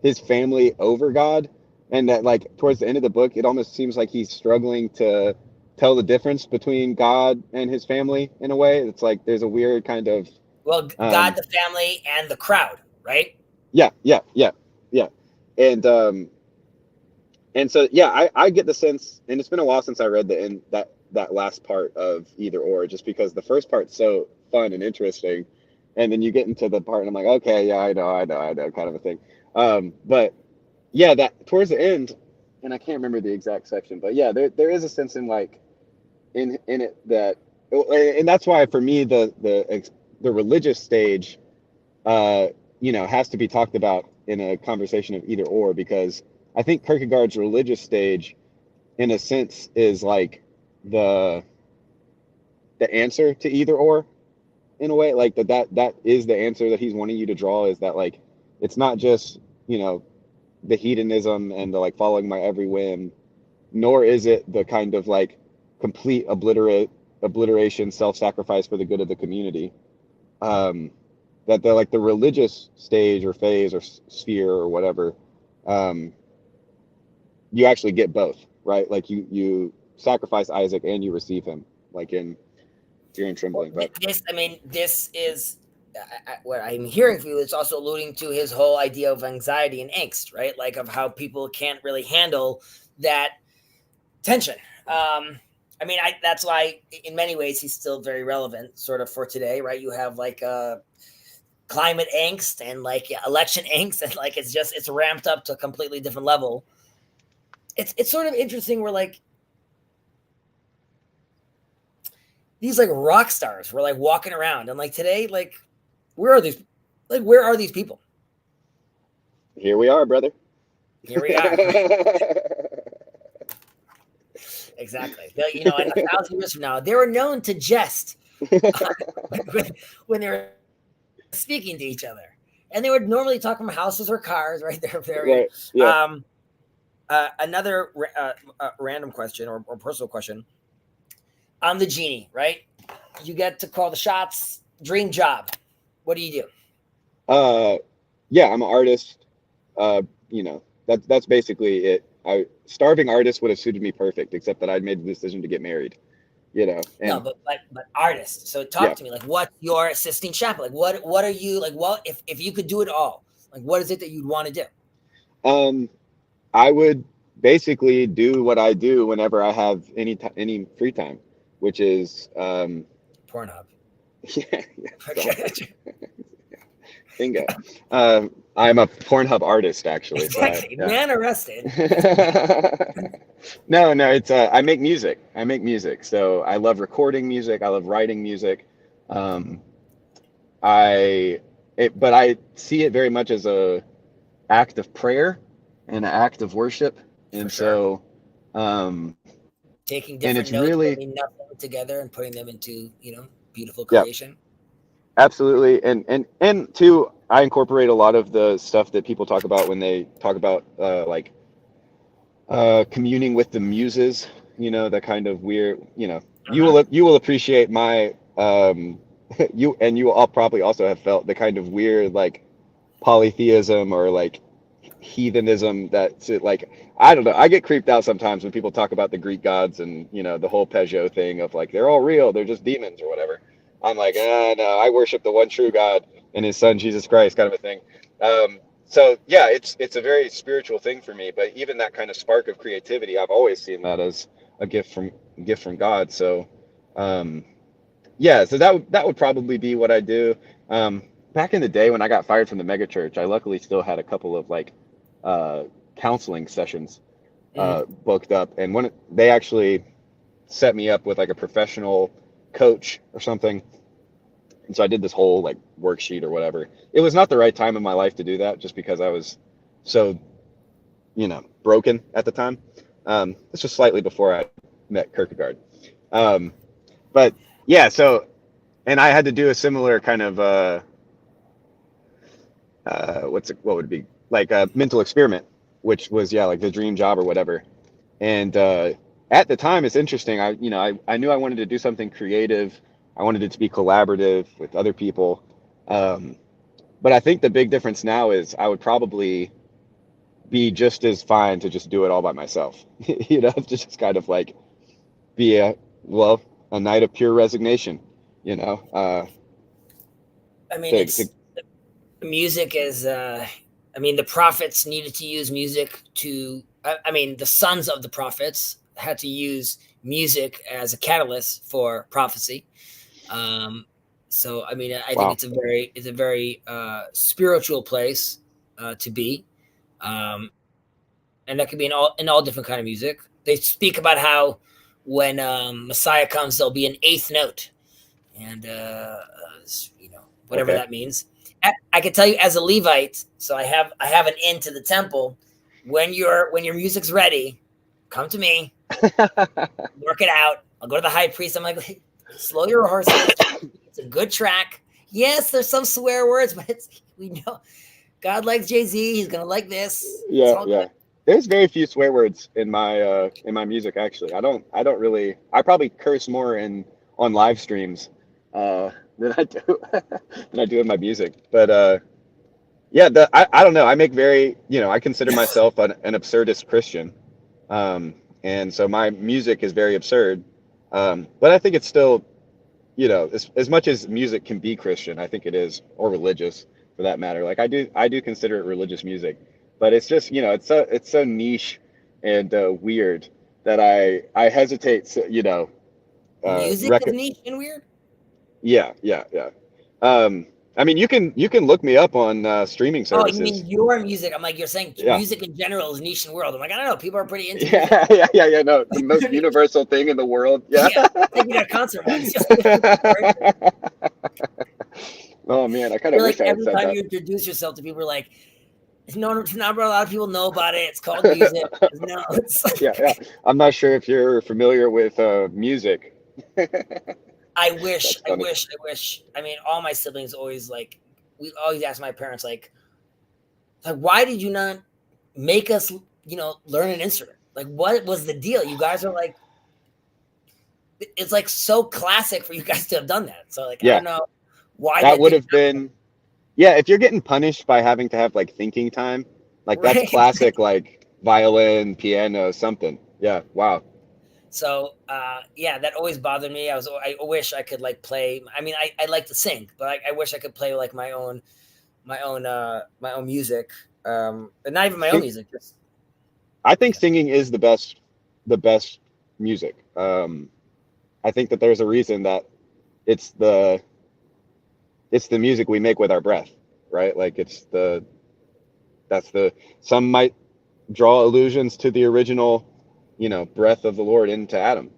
his family over God, and that like towards the end of the book, it almost seems like he's struggling to tell the difference between God and his family in a way. It's like there's a weird kind of God, the family, and the crowd, right? Yeah. And so yeah, I get the sense, and it's been a while since I read that last part of Either Or, just because the first part's so fun and interesting, and then you get into the part and I'm like, okay, yeah, I know, kind of a thing. But yeah, that towards the end, and I can't remember the exact section, but yeah, there is a sense in like in it that, and that's why for me the religious stage, has to be talked about in a conversation of Either Or, because I think Kierkegaard's religious stage, in a sense, is like the answer to Either Or, in a way, like that is the answer that he's wanting you to draw, is that like it's not just the hedonism and the like following my every whim, nor is it the kind of like complete obliteration, self-sacrifice for the good of the community. That the religious stage or phase or sphere or whatever, you actually get both, right? Like you sacrifice Isaac and you receive him, like in fear and trembling. But this is what I'm hearing from you. It's also alluding to his whole idea of anxiety and angst, right? Like of how people can't really handle that tension. That's why in many ways he's still very relevant sort of for today, right? You have like climate angst and like election angst, and like it's ramped up to a completely different level. It's sort of interesting where like these like rock stars were like walking around, and like today, like where are these people? Here we are, brother. Here we are. Exactly. In 1,000 years from now, they were known to jest when they were speaking to each other, and they would normally talk from houses or cars, right? They're very right. Yeah. Another random question or personal question on the genie, right? You get to call the shots. Dream job. What do you do? Yeah, I'm an artist. That's basically it. Starving artist would have suited me perfect, except that I'd made the decision to get married. No, but artist. So talk to me. Like, what's your Sistine Chapel? Like, what are you like? Well, if you could do it all, like, what is it that you'd want to do? I would basically do what I do whenever I have any free time, which is Pornhub. Yeah. Okay. Bingo. I'm a Pornhub artist, actually. Exactly. So man arrested. No, it's I make music. So I love recording music. I love writing music. But I see it very much as a act of prayer and an act of worship. And so taking different notes, putting nothing together and putting them into, beautiful creation. Yep. Absolutely. And too, I incorporate a lot of the stuff that people talk about when they talk about communing with the muses, the kind of weird, you will appreciate my you will all probably also have felt the kind of weird like polytheism or like heathenism that's like, I don't know, I get creeped out sometimes when people talk about the Greek gods and the whole Peugeot thing of like they're all real, they're just demons or whatever. I'm like, no, I worship the one true God and his son Jesus Christ, kind of a thing. So yeah, it's a very spiritual thing for me, but even that kind of spark of creativity, I've always seen that as a gift from God. So yeah, so that would probably be what I do. Back in the day when I got fired from the mega church, I luckily still had a couple of like counseling sessions booked up, and when they actually set me up with like a professional coach or something. And so I did this whole like worksheet or whatever. It was not the right time in my life to do that, just because I was so, broken at the time. It's just slightly before I met Kierkegaard. But yeah, so, and I had to do a similar kind of what would it be, like a mental experiment, which was, yeah, like the dream job or whatever. And at the time, it's interesting. I knew I wanted to do something creative. I wanted it to be collaborative with other people. But I think the big difference now is I would probably be just as fine to just do it all by myself. Just kind of like be a night of pure resignation. I mean, music is. I mean, the prophets needed to use music to. I mean, the sons of the prophets had to use music as a catalyst for prophecy. So, I mean, I think it's a very spiritual place to be, and that could be in all different kind of music. They speak about how when Messiah comes, there'll be an eighth note, and whatever that means. I can tell you as a Levite, so I have an in to the temple. When your music's ready, come to me, work it out. I'll go to the high priest. I'm like, hey, slow your horses. It's a good track. Yes, there's some swear words, but we know God likes Jay-Z. He's gonna like this. Yeah. There's very few swear words in my music. Actually, I probably curse more on live streams than I do in my music. But I don't know. I make I consider myself an absurdist Christian, and so my music is very absurd. But I think it's still, as much as music can be Christian, I think it is, or religious for that matter. Like I do consider it religious music, but it's just, it's so niche and weird that I hesitate. Music is niche and weird. Yeah. I mean, you can look me up on streaming services. Oh, you mean your music? I'm like, you're saying music in general is niche in the world. I'm like, I don't know. People are pretty into it. Yeah. No, the most universal thing in the world. Yeah. Taking a concert once. Oh man, I kind of wish I had said that. Every time you introduce yourself to people, like, not a lot of people know about it. It's called music. No, it's like... Yeah. I'm not sure if you're familiar with music. I wish. I mean, all my siblings always we always ask my parents, like, why did you not make us, learn an instrument? Like, what was the deal? You guys are like, it's like so classic for you guys to have done that. So I don't know why that would have been. Yeah, if you're getting punished by having to have like thinking time, like that's classic, like violin, piano, something. Yeah, wow. So that always bothered me. I wish I could play. I mean, I like to sing, but I wish I could play my own music, but not even my own music. I think singing is the best music. I think that there's a reason that it's the music we make with our breath, right? Like some might draw allusions to the original, breath of the Lord into Adam.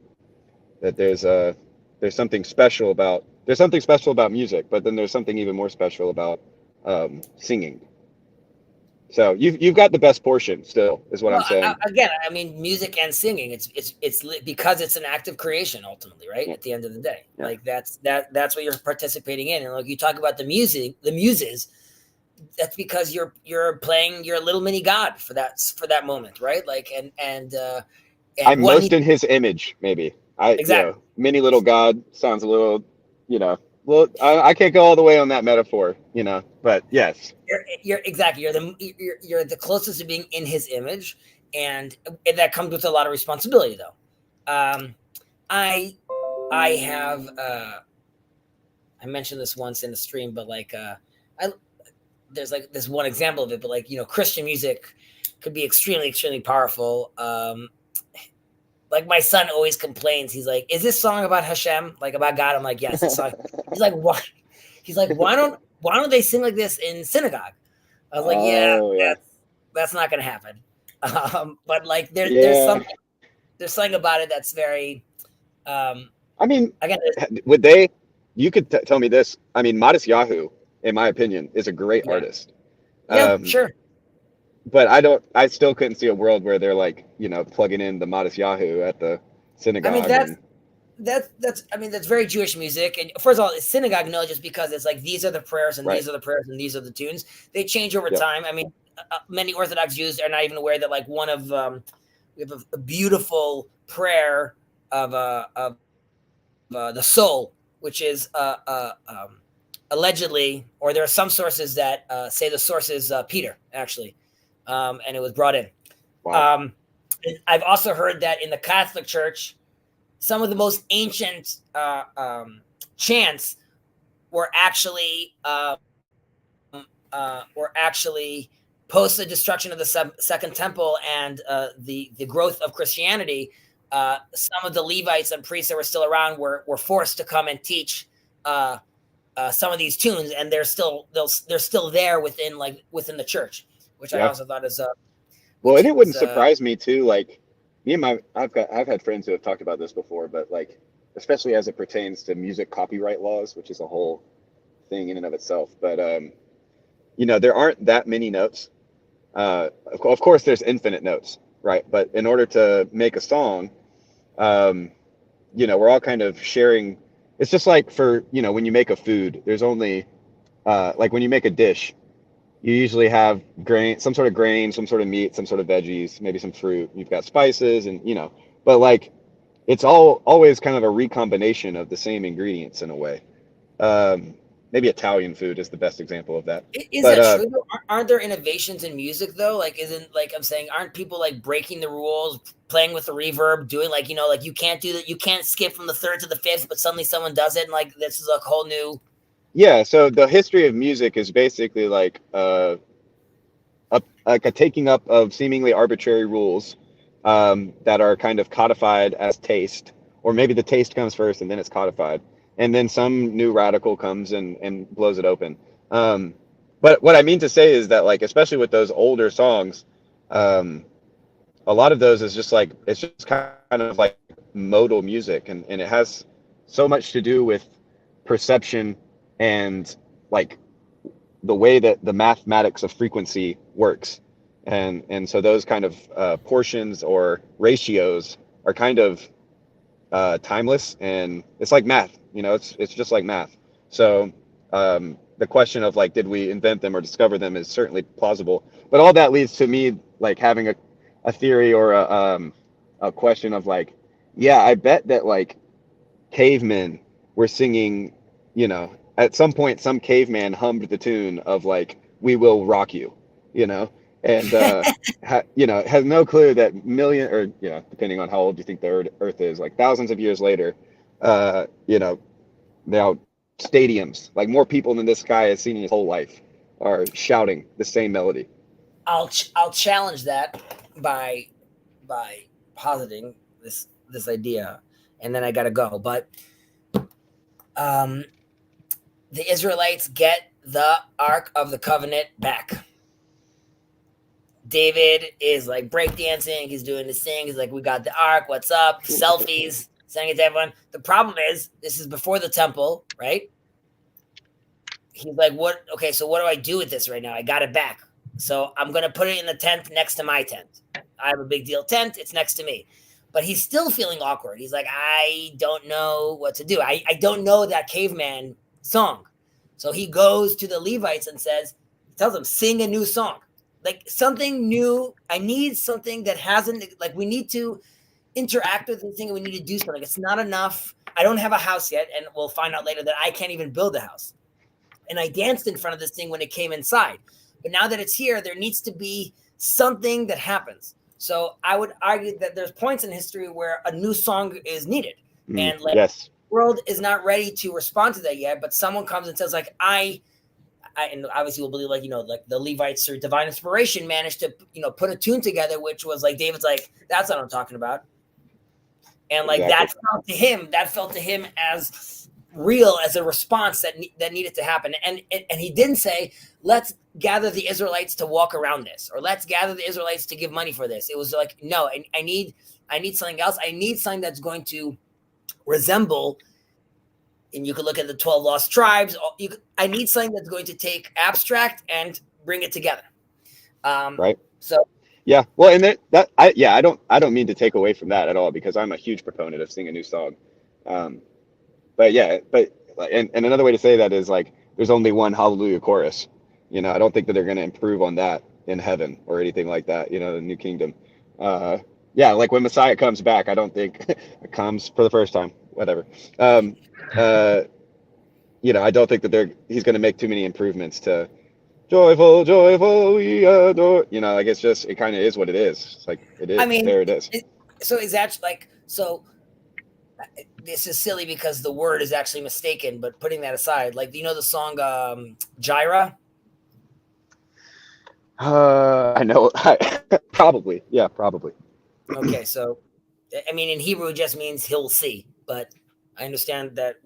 That there's something special about music, but then there's something even more special about singing. So you've got the best portion still, is what I'm saying. Again, I mean, music and singing, it's because it's an act of creation ultimately, right? Yeah. At the end of the day, like that's what you're participating in. And like you talk about the muses, that's because you're playing your little mini God for that moment, right? Like and I'm most in His image, maybe. Exactly. Mini little God sounds a little, well, I can't go all the way on that metaphor, but yes. You're exactly. You're the closest to being in His image, and that comes with a lot of responsibility, though. I have I mentioned this once in the stream, but there's this one example of it, but Christian music could be extremely, extremely powerful. Like my son always complains. He's like, "Is this song about Hashem? Like about God?" I'm like, "Yes." It's song. He's like, "What?" He's like, "Why don't they sing like this in synagogue?" I was like, "Yeah, that's not gonna happen." But there's something about it that's very. I mean, would they? You could tell me this. I mean, Modest Yahoo, in my opinion, is a great artist. Yeah, sure. But I still couldn't see a world where they're plugging in the Modest Yahoo at the synagogue. I mean, that's very Jewish music. And first of all, it's synagogue, no, just because it's like these are the prayers and these are the prayers and these are the tunes. They change over time. I mean, many Orthodox Jews are not even aware that like one of we have a beautiful prayer of the soul, which is allegedly, or there are some sources that say the source is Peter actually, and it was brought in. Wow. I've also heard that in the Catholic Church, some of the most ancient chants were actually post the destruction of the Second Temple and the growth of Christianity. Some of the Levites and priests that were still around were forced to come and teach some of these tunes, and they're still there within the church, which I also thought is well, and it wouldn't surprise me too. Like I've had friends who have talked about this before, but like especially as it pertains to music copyright laws, which is a whole thing in and of itself. But there aren't that many notes. Of course, there's infinite notes, right? But in order to make a song, we're all kind of sharing. It's just like for when you make a food, there's only like when you make a dish, you usually have some sort of grain, some sort of meat, some sort of veggies, maybe some fruit. You've got spices and, but like it's always kind of a recombination of the same ingredients in a way. Maybe Italian food is the best example of that. Is that true? Aren't there innovations in music though? Like, I'm saying, aren't people like breaking the rules, playing with the reverb, doing like you can't do that, you can't skip from the third to the fifth, but suddenly someone does it, and like this is a whole new. Yeah, so the history of music is basically like a taking up of seemingly arbitrary rules that are kind of codified as taste, or maybe the taste comes first and then it's codified, and then some new radical comes and blows it open. But what I mean to say is that like, especially with those older songs, a lot of those is just like, it's just kind of like modal music, and it has so much to do with perception and like the way that the mathematics of frequency works, and so those kind of portions or ratios are kind of timeless, and it's like math, it's just like math. So the question of like, did we invent them or discover them is certainly plausible, but all that leads to me like having a theory or a question of like, yeah, I bet that like cavemen were singing, at some point, some caveman hummed the tune of like, "We Will Rock You," and has no clue that depending on how old you think the Earth is, like thousands of years later, now stadiums, like more people than this guy has seen in his whole life, are shouting the same melody. I'll challenge that by positing this idea, and then I gotta go, but. The Israelites get the Ark of the Covenant back. David is like breakdancing. He's doing this thing. He's like, we got the Ark. What's up? Selfies. Sending it to everyone. The problem is, this is before the temple, right? He's like, what? Okay, so what do I do with this right now? I got it back. So I'm going to put it in the tent next to my tent. I have a big deal tent. It's next to me. But he's still feeling awkward. He's like, I don't know what to do. I don't know that caveman song. So he goes to the Levites and tells them, sing a new song, like something new. I need something that hasn't, like, we need to interact with this thing. We need to do something. It's not enough. I don't have a house yet. And we'll find out later that I can't even build a house. And I danced in front of this thing when it came inside. But now that it's here, there needs to be something that happens. So I would argue that there's points in history where a new song is needed. And like, yes. The world is not ready to respond to that yet, but someone comes and says like, I and obviously we'll believe like, like the Levites through divine inspiration managed to, put a tune together, which was like, David's like, that's what I'm talking about. And like, exactly. that felt to him as real as a response that needed to happen. And he didn't say, let's gather the Israelites to walk around this, or let's gather the Israelites to give money for this. It was like, no, I need something else. I need something that's going to resemble, and you could look at the 12 lost tribes. I need something that's going to take abstract and bring it together. Right. So Yeah, well, and I don't mean to take away from that at all, because I'm a huge proponent of sing a new song. But yeah, and another way to say that is like there's only one hallelujah chorus. I don't think that they're going to improve on that in heaven or anything like that. The new kingdom. Yeah, like when Messiah comes back, I don't think it comes for the first time. Whatever. I don't think that he's going to make too many improvements to joyful, joyful, we adore. Like it kind of is what it is. It's like it is. I mean, there it is. So is that this is silly because the word is actually mistaken, but putting that aside, like, the song Gyra? I know. Probably. Yeah, probably. Okay, so I mean, in Hebrew, it just means he'll see, but I understand that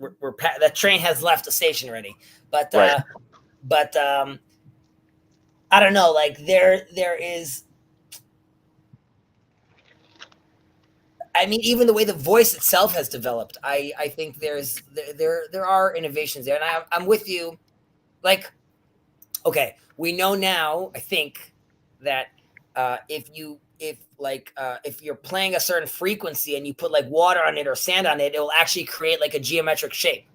that train has left the station already. But Right. I don't know. Like there is. I mean, even the way the voice itself has developed, I think there are innovations there, and I'm with you. Like, okay, we know now, I think, that if you're playing a certain frequency and you put like water on it or sand on it, it will actually create like a geometric shape.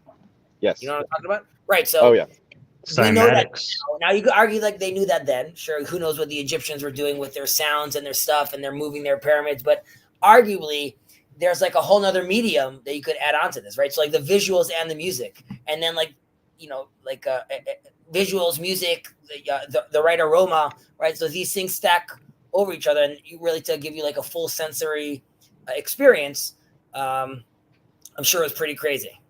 Yes. You know what I'm talking about? Right. So Oh yeah. we know that Cymatics. now. You could argue like they knew that then. Sure, who knows what the Egyptians were doing with their sounds and their stuff, and they're moving their pyramids, but arguably there's like a whole nother medium that you could add on to this, right? So like the visuals and the music, and then visuals, music, the right aroma, right? So these things stack over each other, and you really to give you like a full sensory experience. I'm sure it was pretty crazy.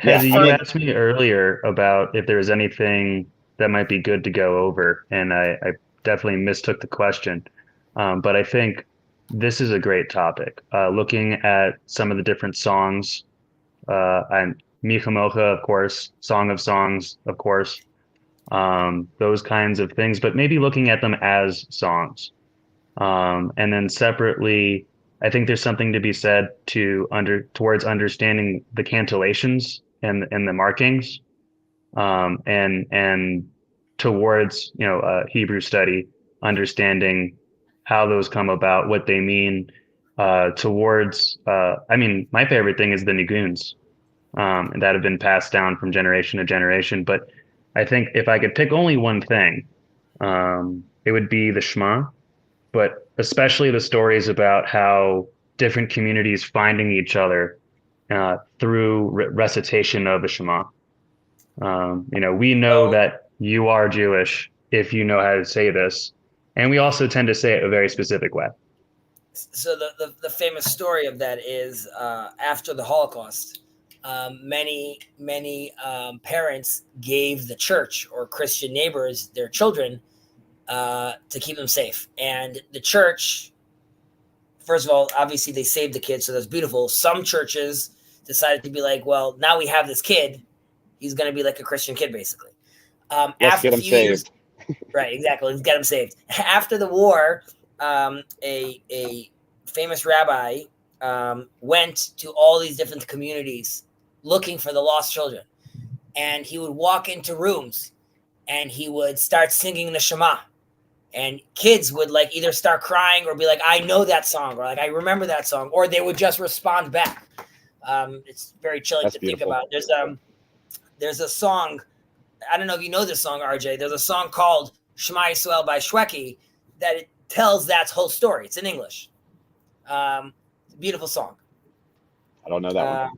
Hezi, Yeah, I you mean- asked me earlier about if there was anything that might be good to go over, and I definitely mistook the question. But I think this is a great topic. Looking at some of the different songs, and Micha Mocha, of course, Song of Songs, of course, those kinds of things, but maybe looking at them as songs. And then separately, I think there's something to be said towards understanding the cantillations and the markings, and towards Hebrew study, understanding how those come about, what they mean, towards I mean, my favorite thing is the niguns, that have been passed down from generation to generation. But I think if I could pick only one thing, it would be the Shema, but especially the stories about how different communities finding each other through recitation of the Shema. We know that you are Jewish if you know how to say this, and we also tend to say it a very specific way. So the famous story of that is after the Holocaust, many parents gave the church or Christian neighbors their children to keep them safe. And the church, first of all, obviously they saved the kid, so that's beautiful. Some churches decided to be like, well, now we have this kid, he's going to be like a Christian kid, basically. Let's get him saved. Right, exactly. Let's get him saved. After the war, a famous rabbi went to all these different communities looking for the lost children. And he would walk into rooms and he would start singing the Shema. And kids would like either start crying or be like, I know that song, or like, I remember that song, or they would just respond back. It's very chilling That's to beautiful. think about. There's a song, I don't know if you know this song, RJ. There's a song called Shema Yisrael by Shweki that it tells that whole story. It's in English. It's a beautiful song. I don't know that one.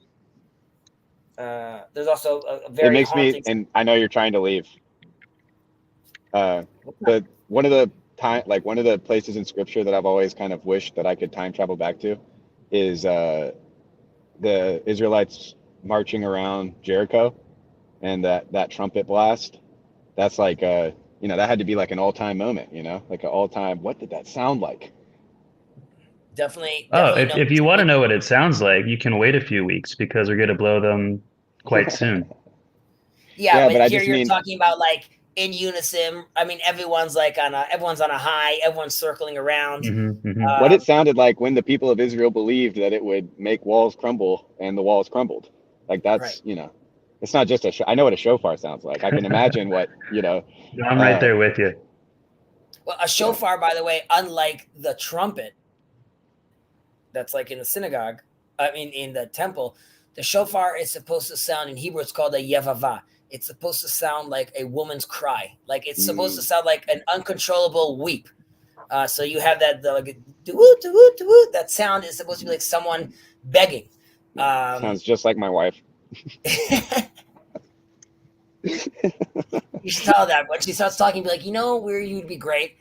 There's also a very It makes haunting... me, and I know you're trying to leave. But one of the places in scripture that I've always kind of wished that I could time travel back to is the Israelites marching around Jericho, and that trumpet blast. That's like that had to be like an all-time moment, like an all-time. What did that sound like? Definitely. Oh, if you want to know what it sounds like, you can wait a few weeks because we're going to blow them quite soon. Yeah, but I here just you're mean- talking about like in unison. I mean, everyone's on a high. Everyone's circling around. Mm-hmm, mm-hmm. What it sounded like when the people of Israel believed that it would make walls crumble, and the walls crumbled. Like that's Right. It's not just I know what a shofar sounds like. I can imagine what I'm right there with you. Well, a shofar, by the way, unlike the trumpet that's like in the synagogue, I mean, in the temple, the shofar is supposed to sound, in Hebrew, it's called a yevava. It's supposed to sound like a woman's cry. Like it's supposed to sound like an uncontrollable weep. So you have that, like, doo-woo, doo-woo, doo-woo. That sound is supposed to be like someone begging. Sounds just like my wife. You should tell that when she starts talking, be like, you know where you'd be great?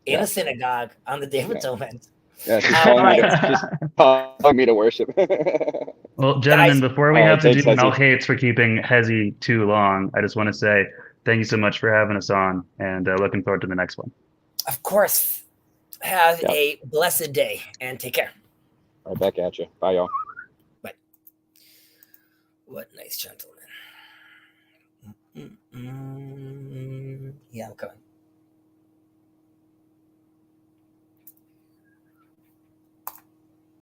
In a synagogue on the Day of Atonement. Yeah, she's calling me to worship. Well, gentlemen, Guys, before we have to thanks, do Hezi. Malchates for keeping Hezi too long, I just want to say thank you so much for having us on, and looking forward to the next one. Of course. Have Yep. a blessed day and take care. Right back at you. Bye, y'all. Bye. What nice gentlemen. Yeah, I'm coming.